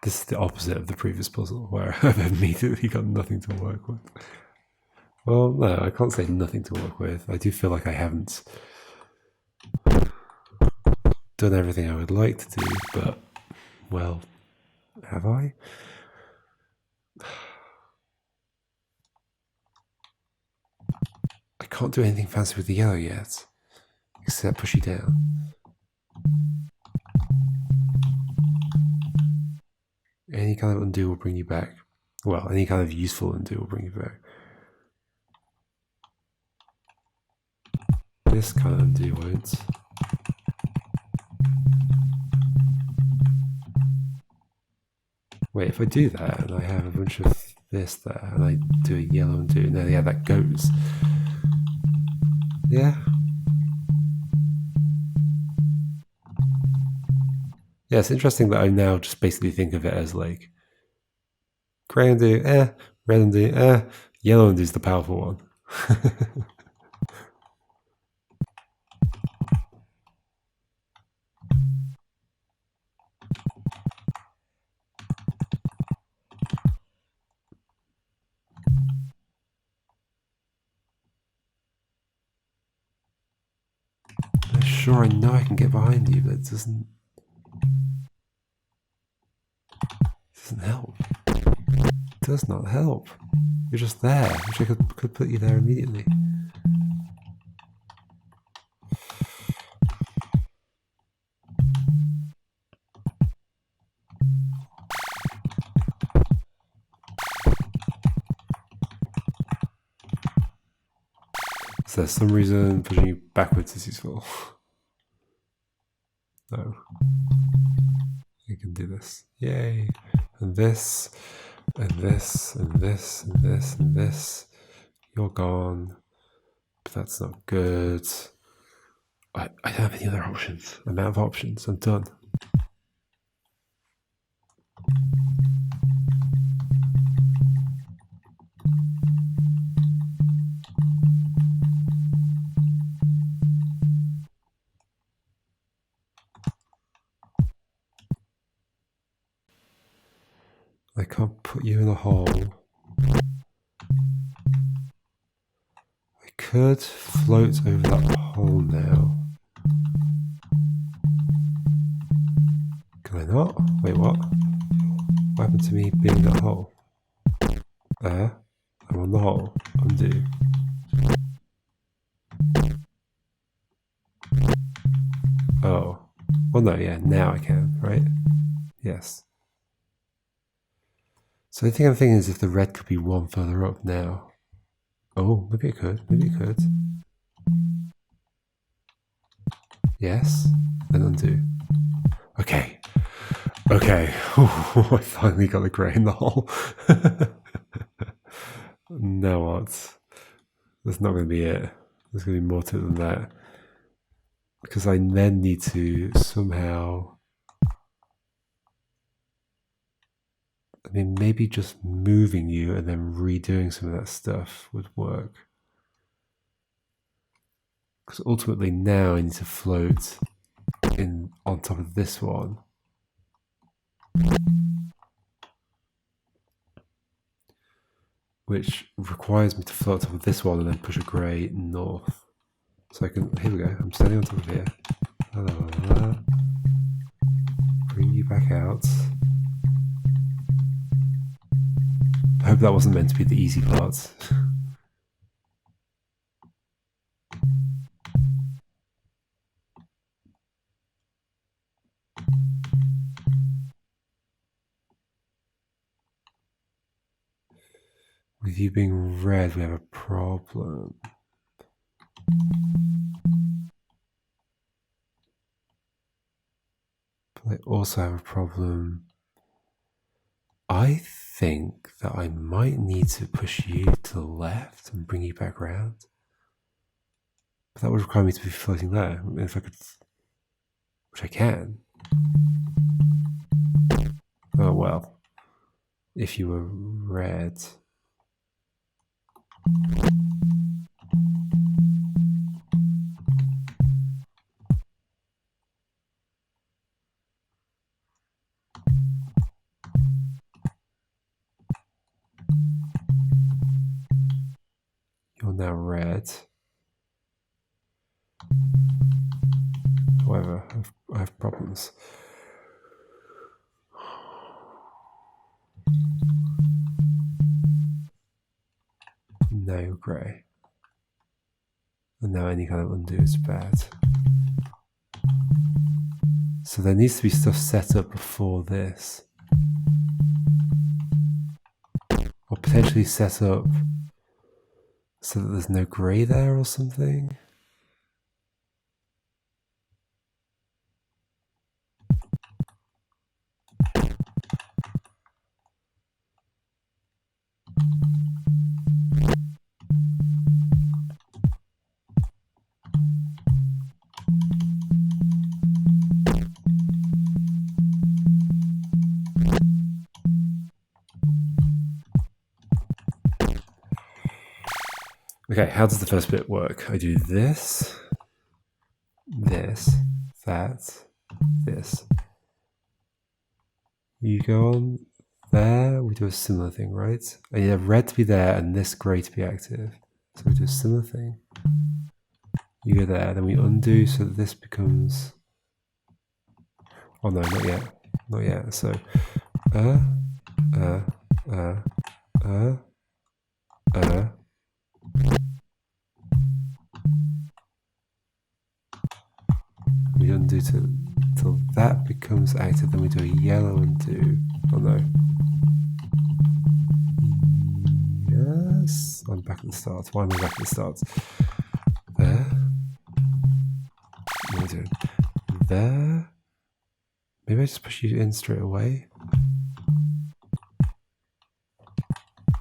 This is the opposite of the previous puzzle, where I've immediately got nothing to work with. Well, no, I can't say nothing to work with. I do feel like I haven't done everything I would like to do, but, well, have I? I can't do anything fancy with the yellow yet, except push you down. Any kind of undo will bring you back. Well, any kind of useful undo will bring you back. This kind of undo won't. Wait, if I do that and I have a bunch of this there and I do a yellow undo, no, yeah, that goes. Yeah. Yeah, it's interesting that I now just basically think of it as like grey undo, red undo, yellow undo is the powerful one. Sure, I know I can get behind you, but it doesn't help. It does not help. You're just there, which I could put you there immediately. Is there some reason pushing you backwards is useful? No. I can do this. Yay. And this, and this, and this, and this, and this. You're gone. But that's not good. I don't have any other options. I'm out of options. I'm done. I can't put you in a hole. I could float over that hole now. Can I not? Wait, what? What happened to me being in that hole? There. I'm on the hole. Undo. Well, no, yeah, now I can, right? Yes. So the thing I'm thinking is if the red could be one further up now. Oh, maybe it could. Maybe it could. Yes. Then undo. Okay. Okay. Ooh, I finally got the grey in the hole. Now what? That's not going to be it. There's going to be more to it than that. Because I then need to somehow... I mean, maybe just moving you and then redoing some of that stuff would work. Because ultimately now I need to float in on top of this one. Which requires me to float on top of this one and then push a grey north. So I can, here we go, I'm standing on top of here. Bring you back out. I hope that wasn't meant to be the easy part. With you being red, we have a problem. But I also have a problem. I think that I might need to push you to the left and bring you back around. But that would require me to be floating there. If I could, which I can. Oh well. If you were red. You're now red. However, I have problems. Now you're grey. And now any kind of undo is bad. So there needs to be stuff set up before this. Or potentially set up so that there's no grey there or something. Okay, how does the first bit work? I do this, this, that, this. You go on there, we do a similar thing, right? I need a red to be there and this grey to be active. So we do a similar thing. You go there, then we undo so that this becomes... Oh no, not yet. Not yet. So, we undo till that becomes active, then we do a yellow undo. Oh no. Yes. I'm back at the start. Why am I back at the start? There. What am I doing? There. Maybe I just push you in straight away.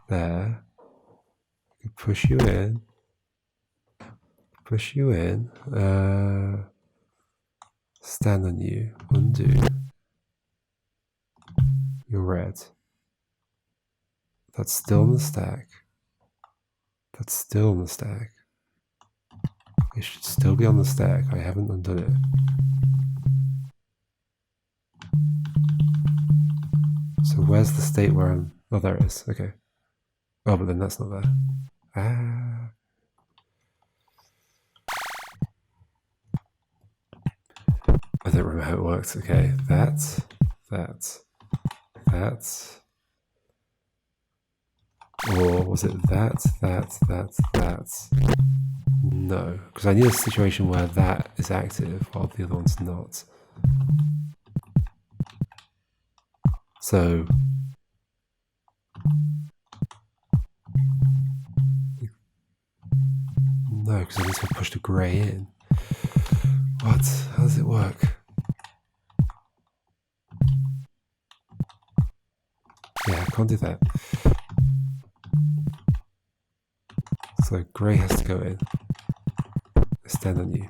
There. I can push you in. Push you in. Stand on you. Undo. You're red. That's still on the stack. That's still on the stack. It should still be on the stack. I haven't undone it. So where's the state where I'm... Oh, there it is. Okay. Oh, but then that's not there. Ah. I don't remember how it works. Okay, that. Or was it that? No, because I need a situation where that is active while the other one's not. So no, because I need to push the grey in. What? How does it work? Yeah, I can't do that. So grey has to go in. Stand on you.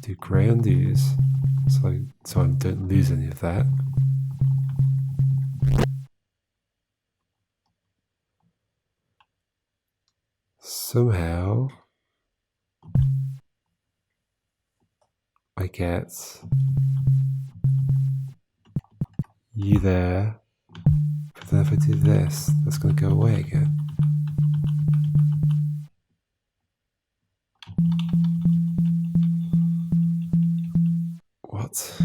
Do grey undos, so I don't lose any of that. Somehow I get you there, but then if I do this, that's going to go away again. What?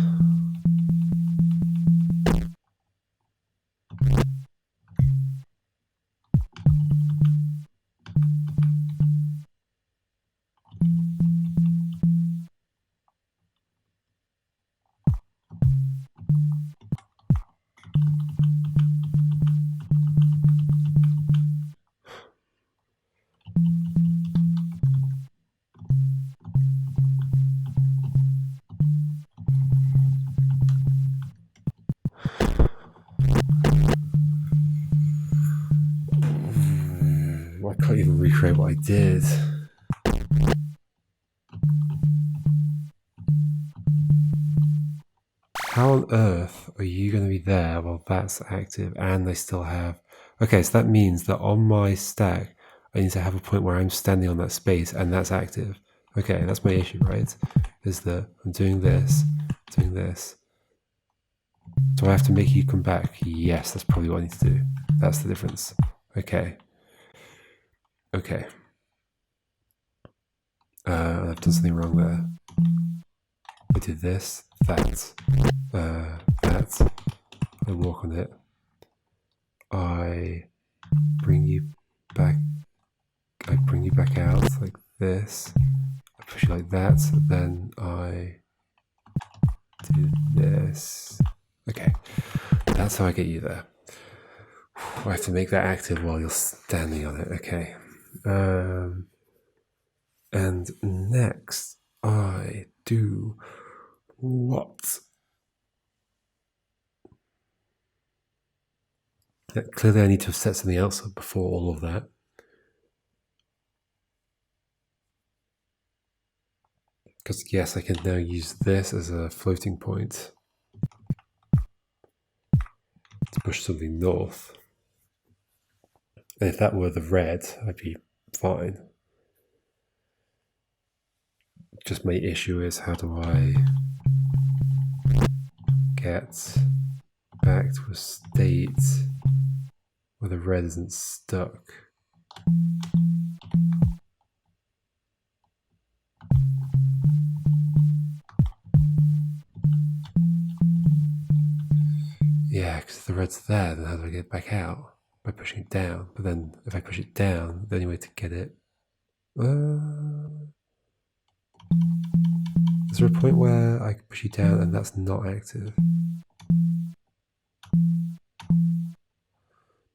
I can't even recreate what I did. How on earth are you going to be there while that's active and they still have... Okay, so that means that on my stack, I need to have a point where I'm standing on that space and that's active. Okay, that's my issue, right? Is that I'm doing this. Do I have to make you come back? Yes, that's probably what I need to do. That's the difference. Okay. I've done something wrong there. I did this, that. I walk on it. I bring you back out like this. I push you like that, then I do this. Okay, that's how I get you there. I have to make that active while you're standing on it. Okay. And next I do what? Clearly I need to have set something else up before all of that. Because yes, I can now use this as a floating point to push something north. And if that were the red, I'd be fine. Just my issue is, how do I get back to a state where the red isn't stuck? Yeah, because if the red's there, then how do I get back out? By pushing it down. But then if I push it down, the only way to get it... is there a point where I can push you down and that's not active?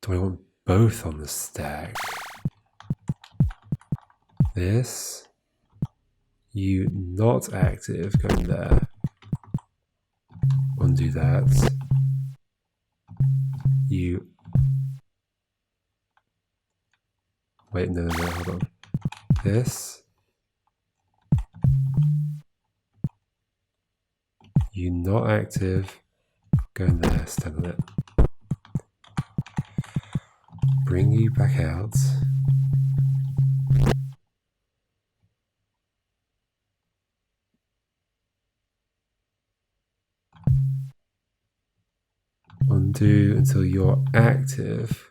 Do I want both on the stack? This, you not active, going there. Undo that. You... Wait, no, hold on. This. You not active, going there, stand on it. Bring you back out. Undo until you're active.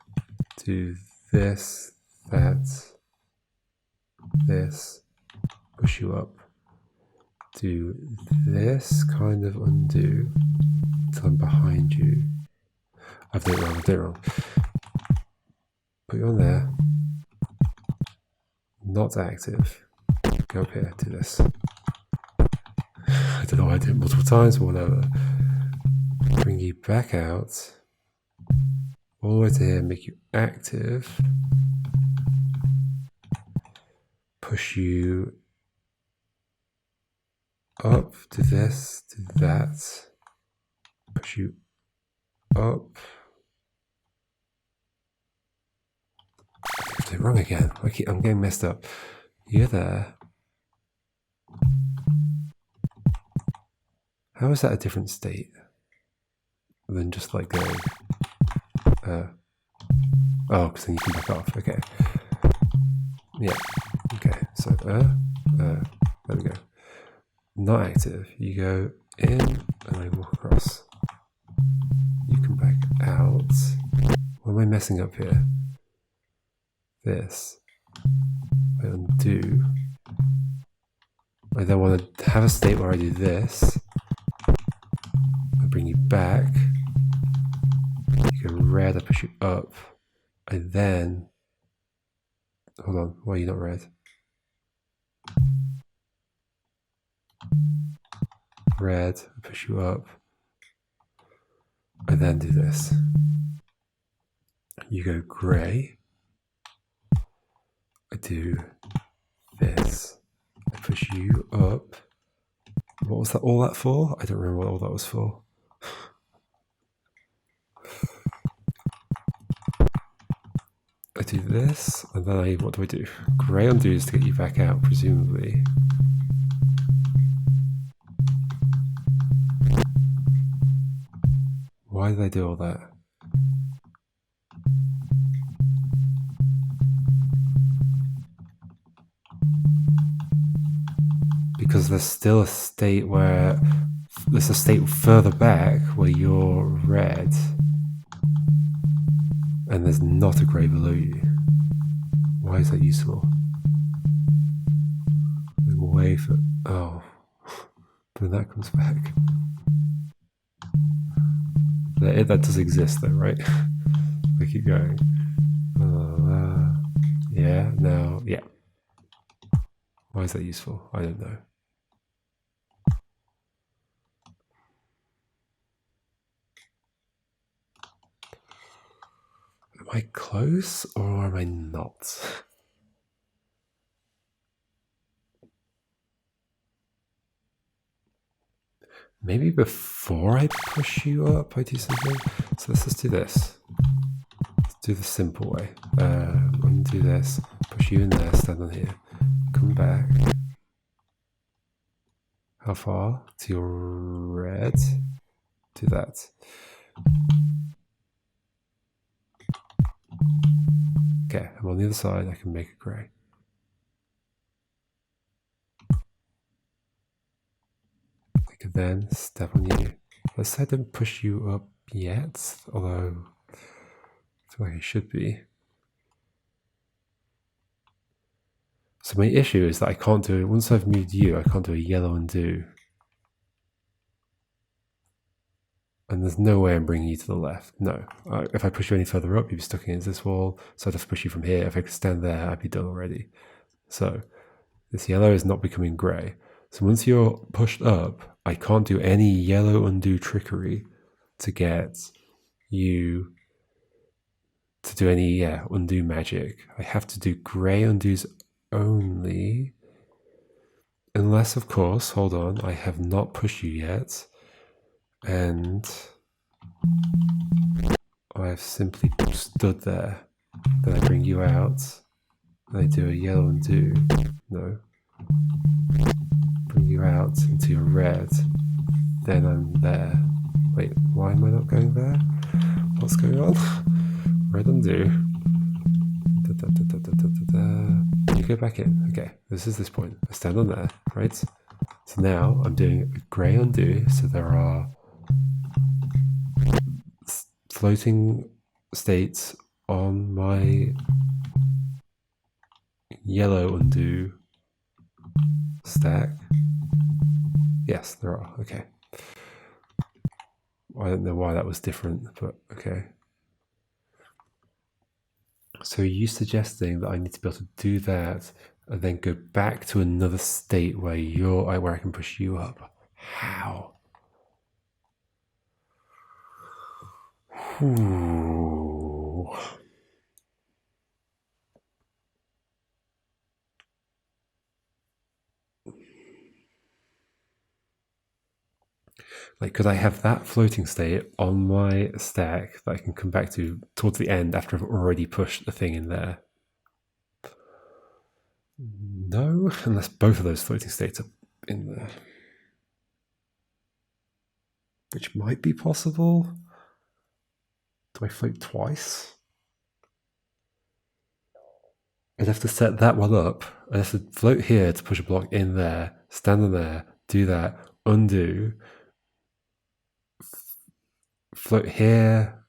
Do this, that, this, push you up. Do this, kind of undo until I'm behind you. I've done it wrong, Put you on there. Not active. Go up here, do this. don't know why I did it multiple times or whatever. Bring you back out. All the way to here, make you active. Push you up to this, to that. Push you up. I did it wrong again. I'm getting messed up. You're there. How is that a different state than just like going? Oh, because then you can back off. Okay. Yeah. Okay. So there we go. Not active. You go in and I walk across. You come back out. What am I messing up here? This. I undo. I then want to have a state where I do this. I bring you back. You go red, I push you up. I then... Hold on, why are you not red? Red, I push you up. I then do this. You go grey. I do this. I push you up. What was that all that for? I don't remember what all that was for. I do this, and then what do I do? Grey undoes to get you back out, presumably. Why did I do all that? Because there's still a state where there's a state further back where you're red and there's not a grey below you. Why is that useful? Away for... Oh. Then that comes back. That does exist though, right? I keep going. Yeah, now, yeah. Why is that useful? I don't know. Am I close or am I not? Maybe before I push you up, I do something. So let's just do this. Let's do the simple way. Undo this, push you in there, stand on here, come back. How far? To your red. Do that. Okay, I'm on the other side, I can make it grey. I can then step on you. Let's say I don't push you up yet, although I feel like I should be. So my issue is that I can't do it, once I've moved you, I can't do a yellow undo. And there's no way I'm bringing you to the left. No. If I push you any further up, you'd be stuck against this wall. So I'd have to push you from here. If I could stand there, I'd be done already. So this yellow is not becoming grey. So once you're pushed up, I can't do any yellow undo trickery to get you to do any undo magic. I have to do grey undos only. Unless, of course, hold on, I have not pushed you yet. And I've simply stood there. Then I bring you out. And I do a yellow undo. No. Bring you out into your red. Then I'm there. Wait, why am I not going there? What's going on? Red undo. You go back in. Okay, this is this point. I stand on there, right? So now I'm doing a grey undo. So there are floating states on my yellow undo stack. Yes, there are. Okay. I don't know why that was different, but okay. So are you suggesting that I need to be able to do that and then go back to another state where I can push you up? How? Ooh. Like, could I have that floating state on my stack that I can come back to towards the end after I've already pushed the thing in there? No, unless both of those floating states are in there. Which might be possible. Do I float twice? I'd have to set that one up. I'd have to float here to push a block in there, stand on there, do that, undo, float here.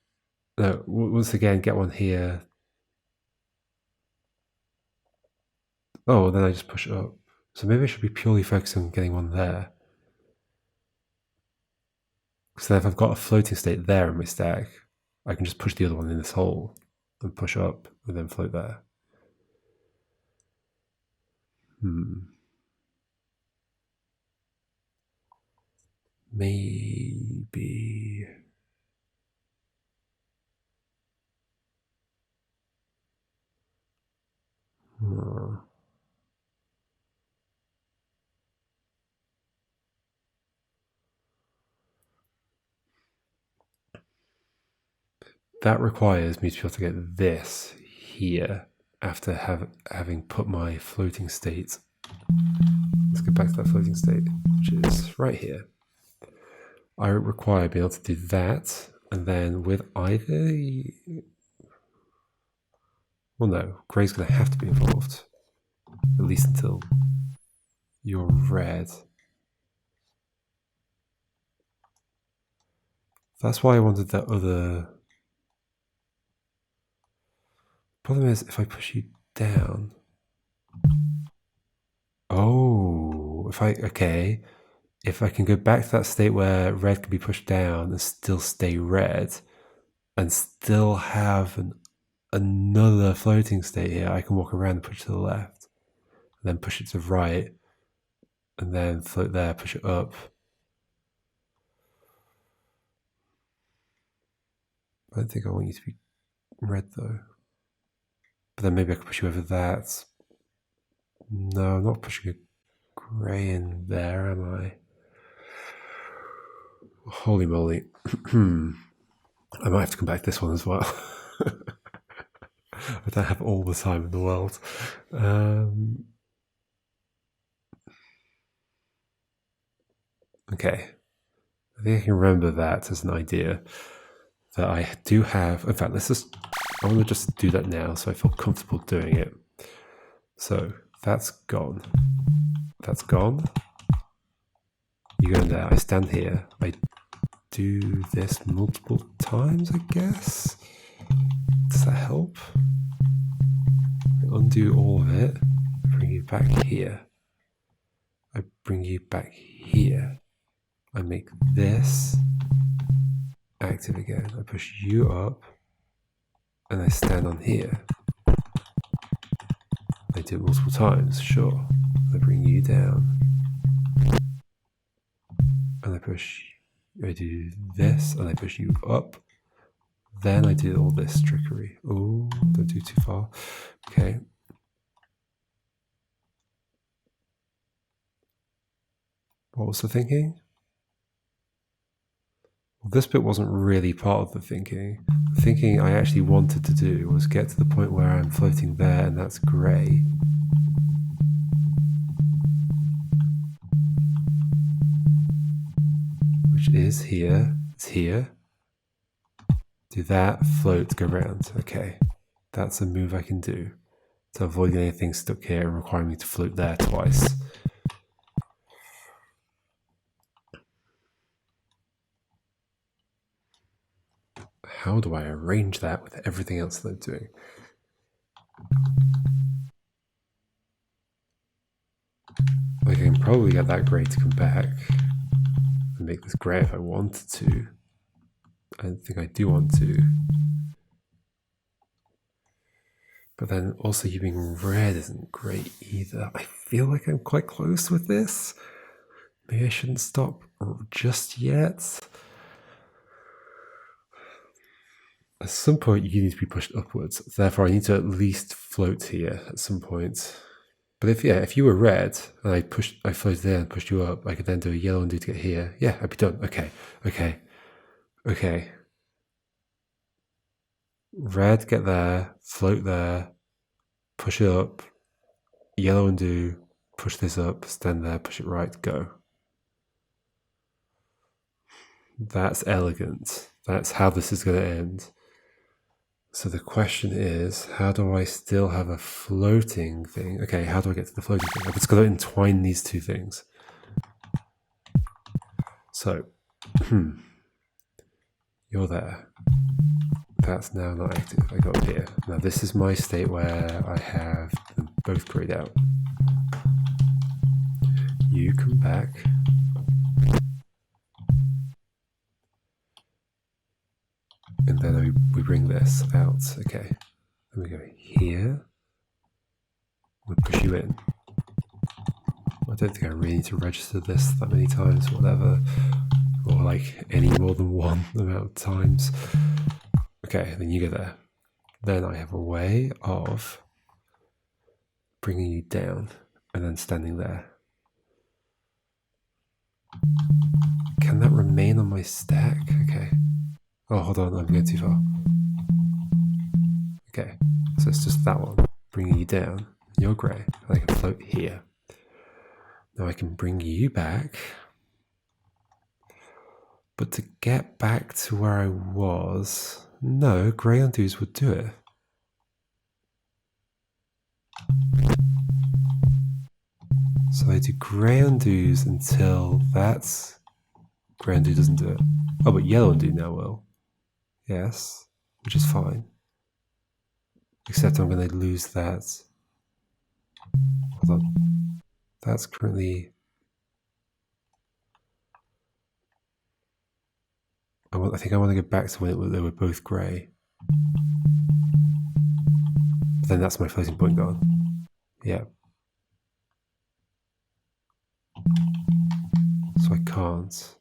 No, once again, get one here. Oh, then I just push it up. So maybe I should be purely focused on getting one there. So if I've got a floating state there in my stack, I can just push the other one in this hole and push up and then float there. Maybe. That requires me to be able to get this here after having put my floating state. Let's get back to that floating state, which is right here. I require being able to do that, and then with either... Well, no, gray's going to have to be involved, at least until you're red. That's why I wanted that other... Problem is, if I push you down... Oh, if I can go back to that state where red can be pushed down and still stay red, and still have another floating state here, I can walk around and push to the left, and then push it to the right, and then float there, push it up. I don't think I want you to be red though. But then maybe I could push you over that. No, I'm not pushing a grey in there, am I? Holy moly. I might have to come back to this one as well. I don't have all the time in the world. Okay. I think I can remember that as an idea that I do have. In fact, I want to just do that now so I feel comfortable doing it. So that's gone. That's gone. You go in there, I stand here, I do this multiple times, I guess. Does that help? I undo all of it, bring you back here. I bring you back here. I make this active again. I push you up and I stand on here. I do it multiple times, sure. I bring you down and I do this and I push you up. Then I do all this trickery. Oh, don't do too far. Okay. What was the thinking? Well, this bit wasn't really part of the thinking. The thinking I actually wanted to do was get to the point where I'm floating there and that's grey. Which is here. It's here. Do that, float, go round. Okay. That's a move I can do to avoid anything stuck here and requiring me to float there twice. How do I arrange that with everything else that I'm doing? I can probably get that grey to come back and make this grey if I wanted to. I don't think I do want to. But then also you being red isn't great either. I feel like I'm quite close with this. Maybe I shouldn't stop just yet. At some point, you need to be pushed upwards. Therefore, I need to at least float here at some point. But if you were red and I floated there and pushed you up, I could then do a yellow undo to get here. Yeah, I'd be done. Okay. Red, get there, float there, push it up, yellow undo, push this up, stand there, push it right, go. That's elegant. That's how this is going to end. So the question is, how do I still have a floating thing? Okay, how do I get to the floating thing? I've just got to entwine these two things. So, you're there. That's now not active. I got here. Now this is my state where I have them both grayed out. You come back. And then we bring this out. Okay. Then we go here. We push you in. I don't think I really need to register this that many times or whatever. Or like any more than one amount of times. Okay, then you go there. Then I have a way of bringing you down and then standing there. Can that remain on my stack? Okay. Oh, hold on, I'm going too far. Okay, so it's just that one, bringing you down. You're grey, and I can float here. Now I can bring you back. But to get back to where I was, no, grey undos would do it. So I do grey undos until that's... Grey undo doesn't do it. Oh, but yellow undo now will. Yes, which is fine. Except I'm going to lose that. Hold on. That's currently... I think I want to go back to when they were both grey. But then that's my floating point gone. Yeah. So I can't.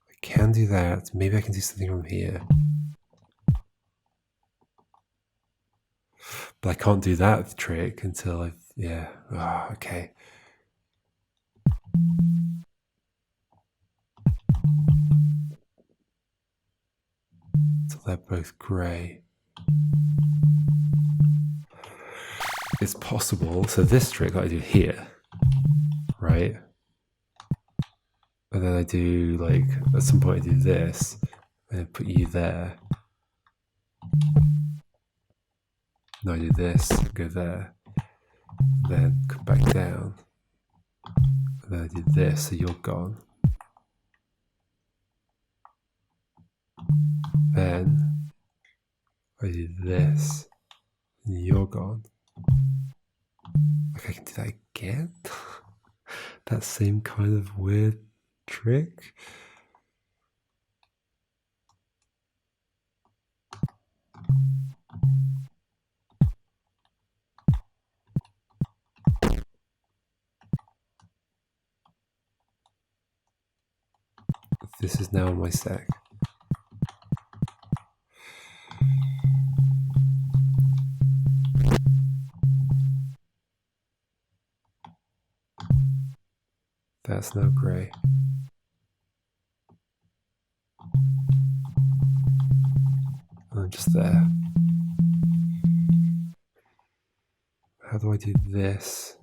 I can do that. Maybe I can do something from here. But I can't do that trick until I've... Yeah. Okay. Until they're both grey. It's possible. So this trick I do here, right? And then I do like, at some point I do this, and put you there. No, I do this, go there, then come back down. And then I do this, so you're gone. Then I do this, and you're gone. Like I can do that again? That same kind of weird trick? This is now on my stack. That's now grey. And I'm just there. How do I do this?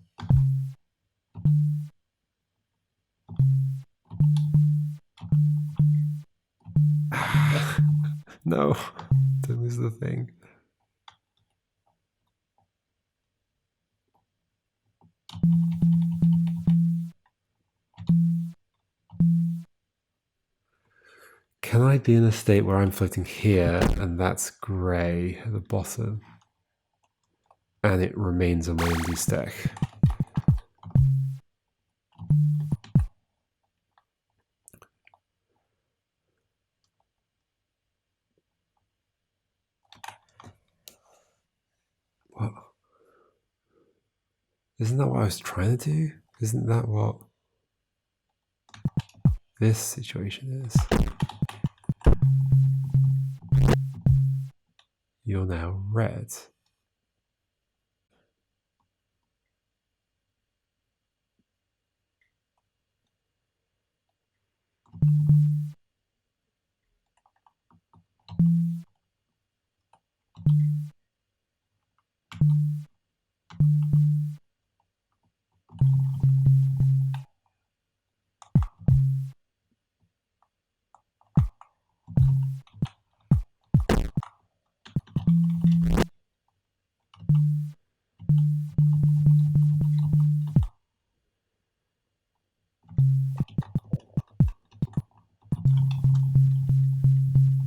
No, don't lose the thing. Can I be in a state where I'm floating here and that's grey at the bottom and it remains on my undo stack? What? Isn't that what I was trying to do? Isn't that what... this situation is you're now red.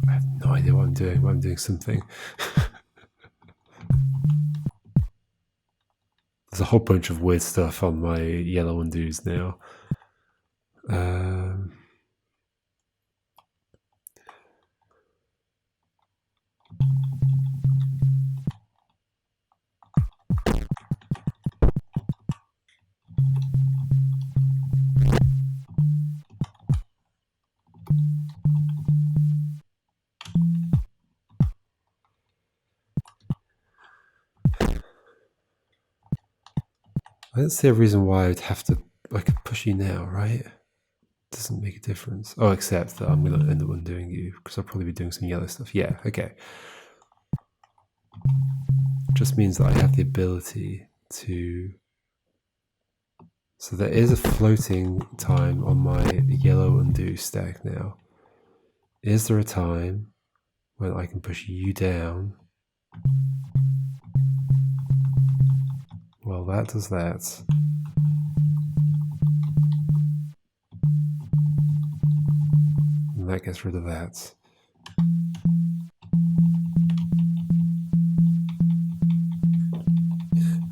I have no idea what I'm doing, but I'm doing something. There's a whole bunch of weird stuff on my yellow undos now. I don't see a reason why I'd have to. I could push you now, right? Doesn't make a difference. Oh, except that I'm going to end up undoing you because I'll probably be doing some yellow stuff. Yeah, okay. Just means that I have the ability to. So there is a floating time on my yellow undo stack now. Is there a time when I can push you down? Well, that does that. And that gets rid of that.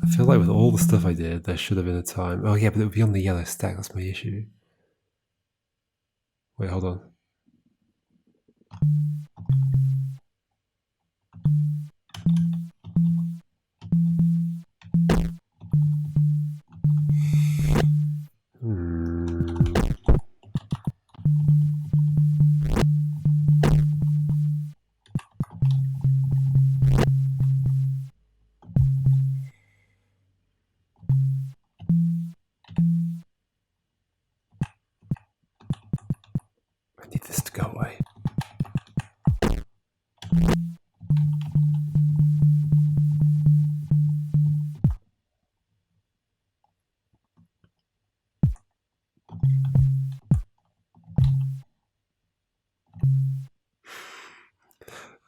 I feel like with all the stuff I did, there should have been a time. Oh yeah, but it would be on the yellow stack. That's my issue. Wait, hold on. I need this to go away.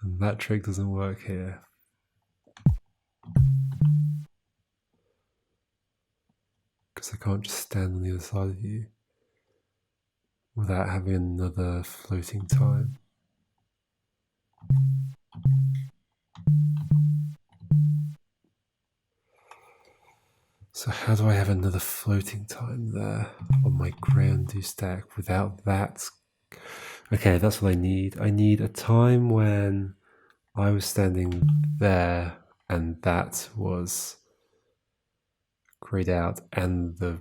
And that trick doesn't work here. Because I can't just stand on the other side of you without having another floating time. So how do I have another floating time there on my grey undo stack without that? Okay, that's what I need. I need a time when I was standing there and that was grayed out and the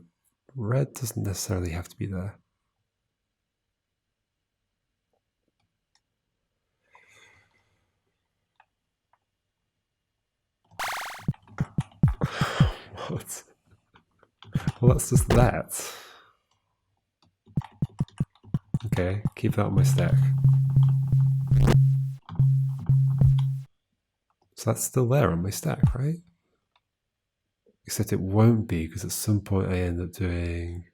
red doesn't necessarily have to be there. What? Well, that's just that. Okay, keep that on my stack. So that's still there on my stack, right? Except it won't be because at some point I end up doing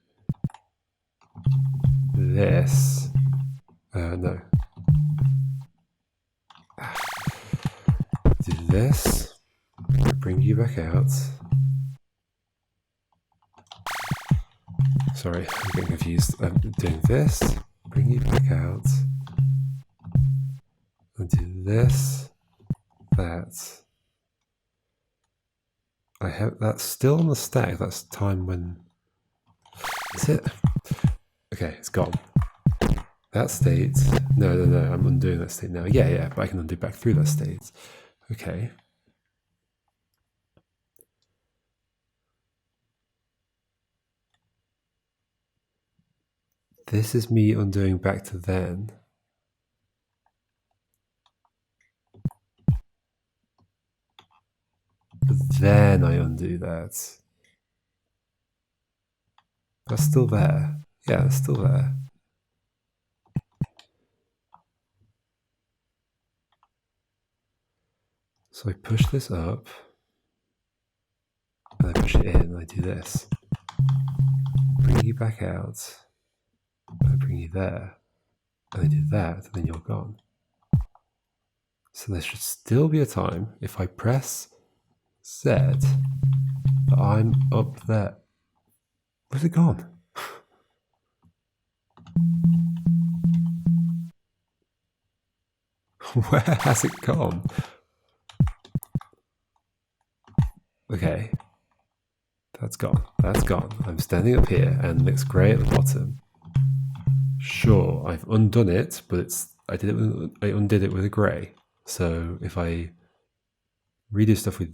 this. No. Do this. Bring you back out. Sorry, I'm getting confused. I'm doing this. Bring you back out. And do this. That. I have that's still on the stack. That's time when. Is it? Okay, it's gone. That state. No. I'm undoing that state now. Yeah, but I can undo back through that state. Okay. this is me undoing back to then. But then I undo that. That's still there. Yeah, it's still there. So I push this up, and I push it in, and I do this. Bring you back out, and I bring you there, and I do that, and then you're gone. So there should still be a time, if I press Z, that I'm up there. Where's it gone? Where has it gone? Okay. That's gone. That's gone. I'm standing up here and it looks grey at the bottom. Sure, I've undone it, but I undid it with a grey. So if I redo stuff with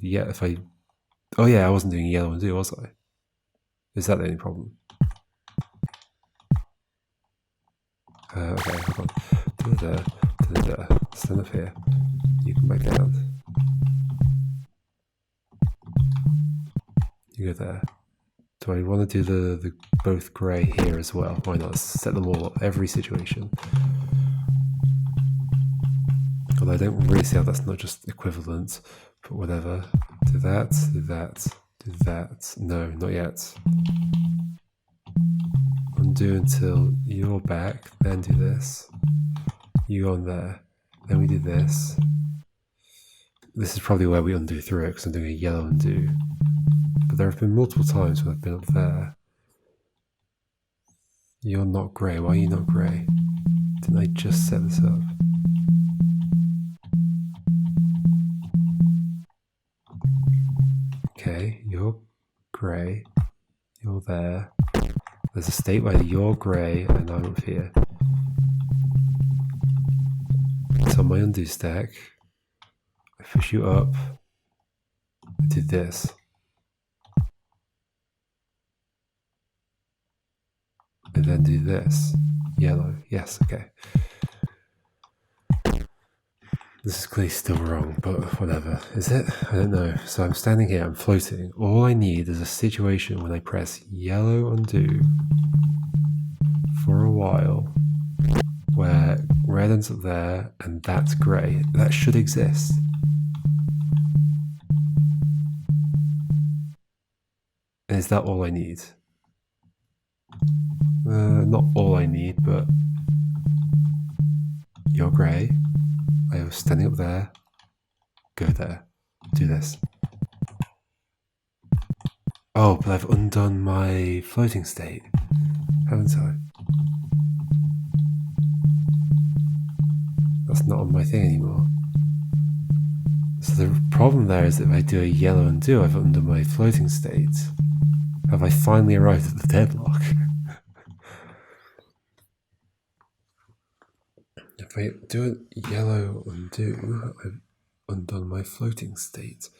oh yeah, I wasn't doing yellow undo, was I? Is that the only problem? Okay, hold on. Stand up here. You come back down. You go there. Do I want to do the both grey here as well? Why not? Set them all up, every situation. Although I don't really see how that's not just equivalent, but whatever. Do that, do that, do that. No, not yet. Undo until you're back, then do this. You go on there, then we do this. This is probably where we undo through it, because I'm doing a yellow undo. But there have been multiple times when I've been up there. You're not grey. Why are you not grey? Didn't I just set this up? Okay, you're grey. You're there. There's a state where you're grey and I'm up here. So on my undo stack, I push you up. I do this. And then do this. Yellow. Yes, okay. This is clearly still wrong, but whatever. Is it? I don't know. So I'm standing here, I'm floating. All I need is a situation when I press yellow undo for a while where red ends up there and that's grey. That should exist. And is that all I need? Not all I need, but you're grey. I was standing up there. Go there. Do this. Oh, but I've undone my floating state, haven't I? That's not on my thing anymore. So the problem there is that if I do a yellow undo, I've undone my floating state. Have I finally arrived at the deadlock? If I do a yellow undo, I've undone my floating state.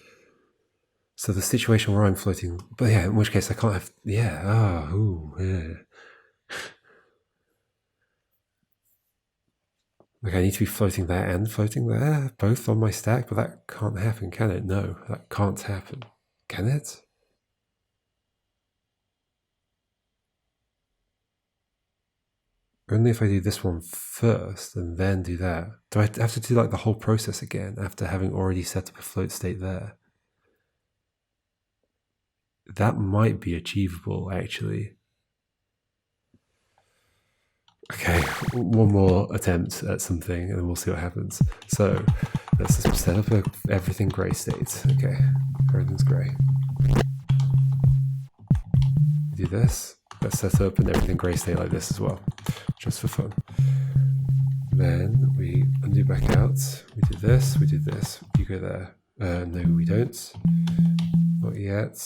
So the situation where I'm floating, but yeah, in which case I can't have, yeah, Like I need to be floating there and floating there, both on my stack, but that can't happen, can it? No, that can't happen. Can it? Only if I do this one first and then do that. Do I have to do like the whole process again after having already set up a float state there? That might be achievable, actually. Okay, one more attempt at something and then we'll see what happens. So let's just set up everything grey state. Okay, everything's grey. Do this. Let's set up an everything grey state like this as well, just for fun. Then we undo back out. We do this. We do this. You go there. No, we don't. Not yet.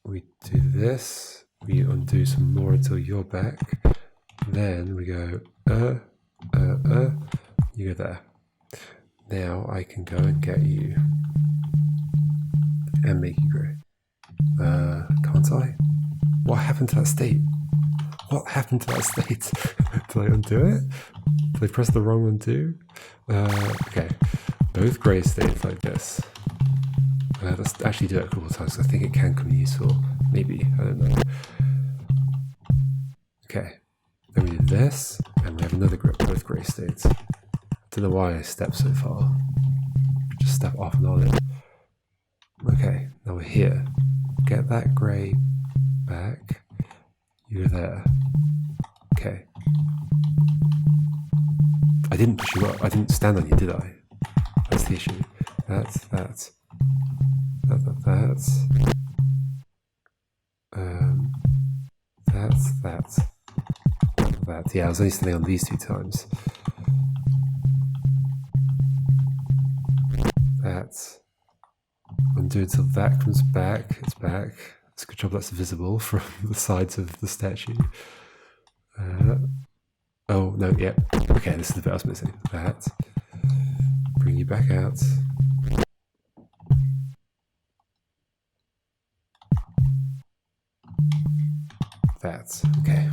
We do this. We undo some more until you're back. Then we go, you go there. Now I can go and get you and make you grey. Can't I? What happened to that state? What happened to that state? Did I undo it? Did I press the wrong undo? Okay, both grey states like this. Let's actually do it a couple of times. I think it can come useful. Maybe, I don't know. Okay, then we do this, and we have another both grey states. Don't know why I stepped so far. Just step off and on it. Okay, now we're here. Get that grey back. You're there. Okay. I didn't push you up. I didn't stand on you, did I? That's the issue. That's. That. Yeah, I was only standing on these 2 times. That. Undo until that comes back. It's back. It's a good job that's visible from the sides of the statue. Oh, no, yeah. Okay, this is the bit I was missing. That. Bring you back out. That. Okay.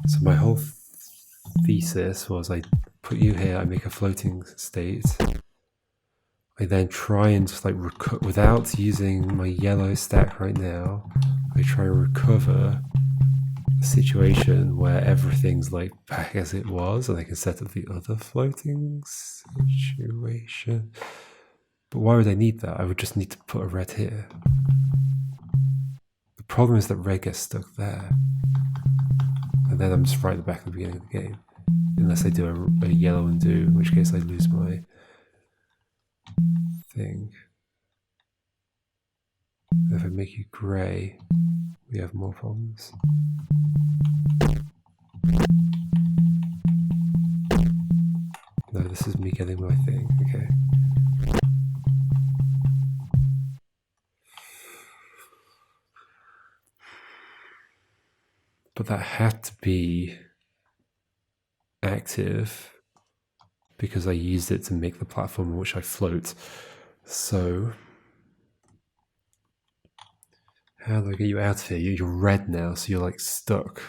So my whole thesis was I put you here, I make a floating state. I then try and just like without using my yellow stack right now, I try and recover a situation where everything's like back as it was and I can set up the other floating situation. But why would I need that? I would just need to put a red here. The problem is that red gets stuck there. And then I'm just right at the back of the beginning of the game. Unless I do a yellow undo, in which case I lose my thing. If I make you grey, we have more problems. No, this is me getting my thing. Okay. But that had to be active because I used it to make the platform on which I float. So how do I get you out of here? You're red now, so you're like stuck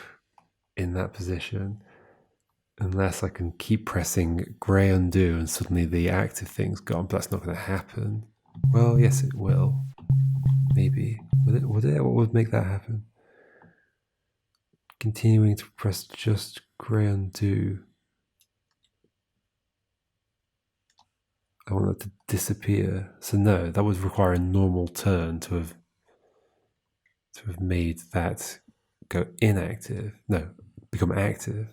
in that position. Unless I can keep pressing grey undo and suddenly the active thing's gone, but that's not going to happen. Well, yes, it will. Maybe. Would it? What would make that happen? Continuing to press just grey undo. I want that to disappear. So no, that would require a normal turn to have made that go inactive. No, become active.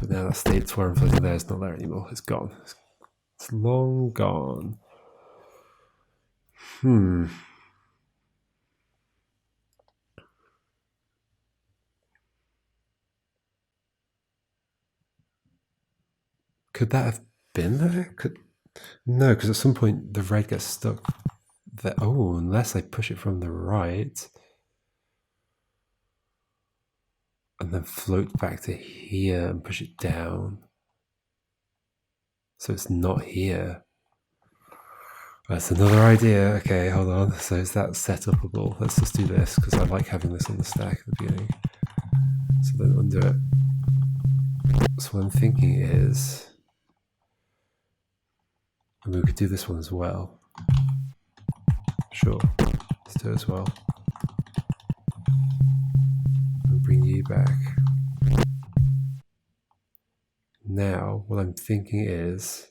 Now that state where I'm floating there is not there anymore. It's gone. It's long gone. Could that have been there? No, because at some point the red gets stuck there. Oh, unless I push it from the right and then float back to here and push it down. So it's not here. That's another idea. Okay, hold on. So is that setupable? Let's just do this because I like having this on the stack at the beginning. So then undo it. So what I'm thinking is, and we could do this one as well. Sure, let's do it as well. And bring you back. Now, what I'm thinking is,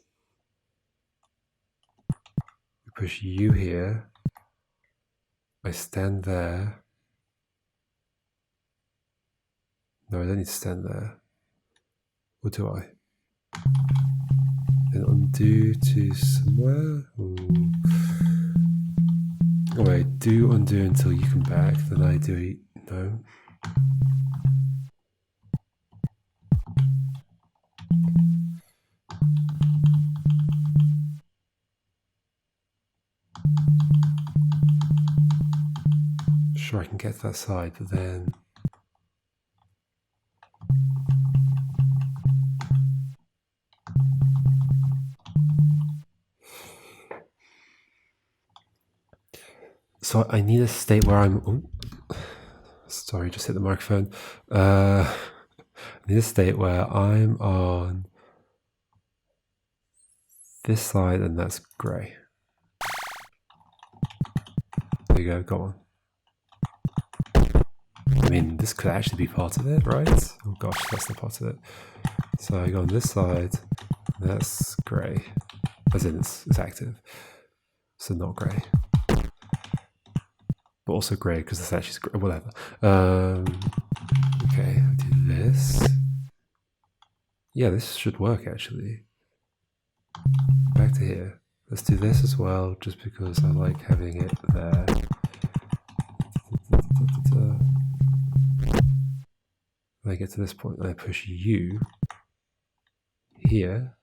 we push you here. I stand there. No, I don't need to stand there. Or do I? and undo to somewhere. Ooh. Oh wait, do undo until you come back, then I do it. No. Sure, I can get to that side, but then. So I need a state where I'm. Oh, sorry, just hit the microphone. I need a state where I'm on this side and that's grey. There you go, go on. I mean, this could actually be part of it, right? Oh gosh, that's not part of it. So I go on this side, that's grey. As in, it's active. So not grey. But also grey because it's actually grey, whatever. Okay, I'll do this. Yeah, this should work actually. Back to here. Let's do this as well, just because I like having it there. When I get to this point, I push U here.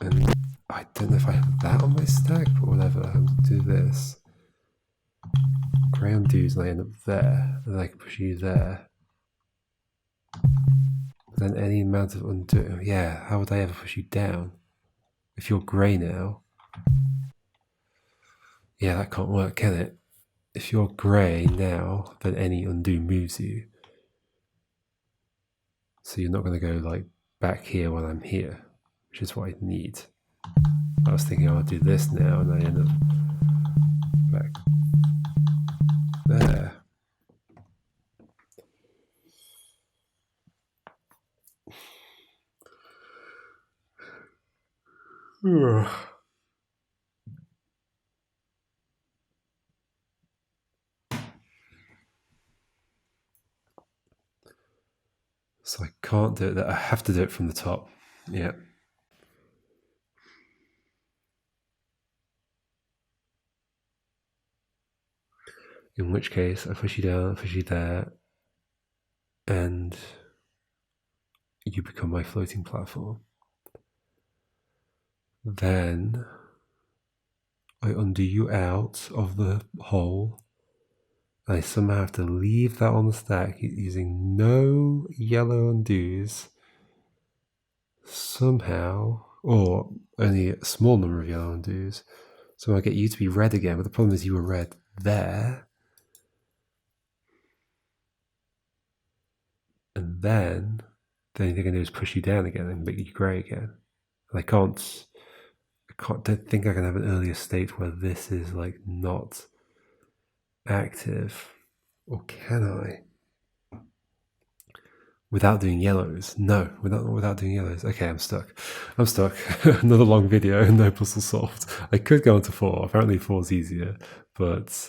And I don't know if I have that on my stack, but whatever. I'll do this. Grey undoes and I end up there. And then I can push U there. But then any amount of undo. Yeah, how would I ever push you down? If you're grey now. Yeah, that can't work, can it? If you're grey now, then any undo moves you. So you're not going to go like back here when I'm here, which is what I need. I was thinking I'll do this now and I end up back there. So I can't do it. I have to do it from the top. Yeah. In which case, I push you down, I push you there, and you become my floating platform. Then I undo you out of the hole. I somehow have to leave that on the stack using no yellow undoes. Somehow, or only a small number of yellow undoes. So I get you to be red again, but the problem is you were red there. And then the only thing I can do is push you down again and make you grey again. And I don't think I can have an earlier state where this is like not active. Or can I? Without doing yellows? No, without doing yellows. Okay, I'm stuck. Another long video, no puzzle solved. I could go on to 4. Apparently 4 is easier, but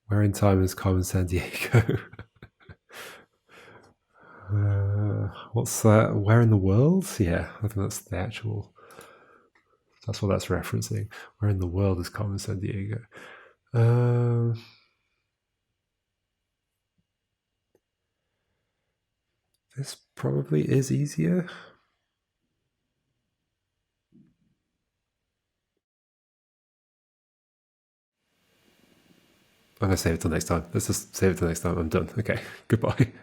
where in time is Carmen San Diego? What's that? Where in the world? Yeah, I think that's the actual. That's what that's referencing. Where in the world is Carmen San Diego? This probably is easier. I'm going to save it till next time. Let's just save it till next time. I'm done. Okay, goodbye.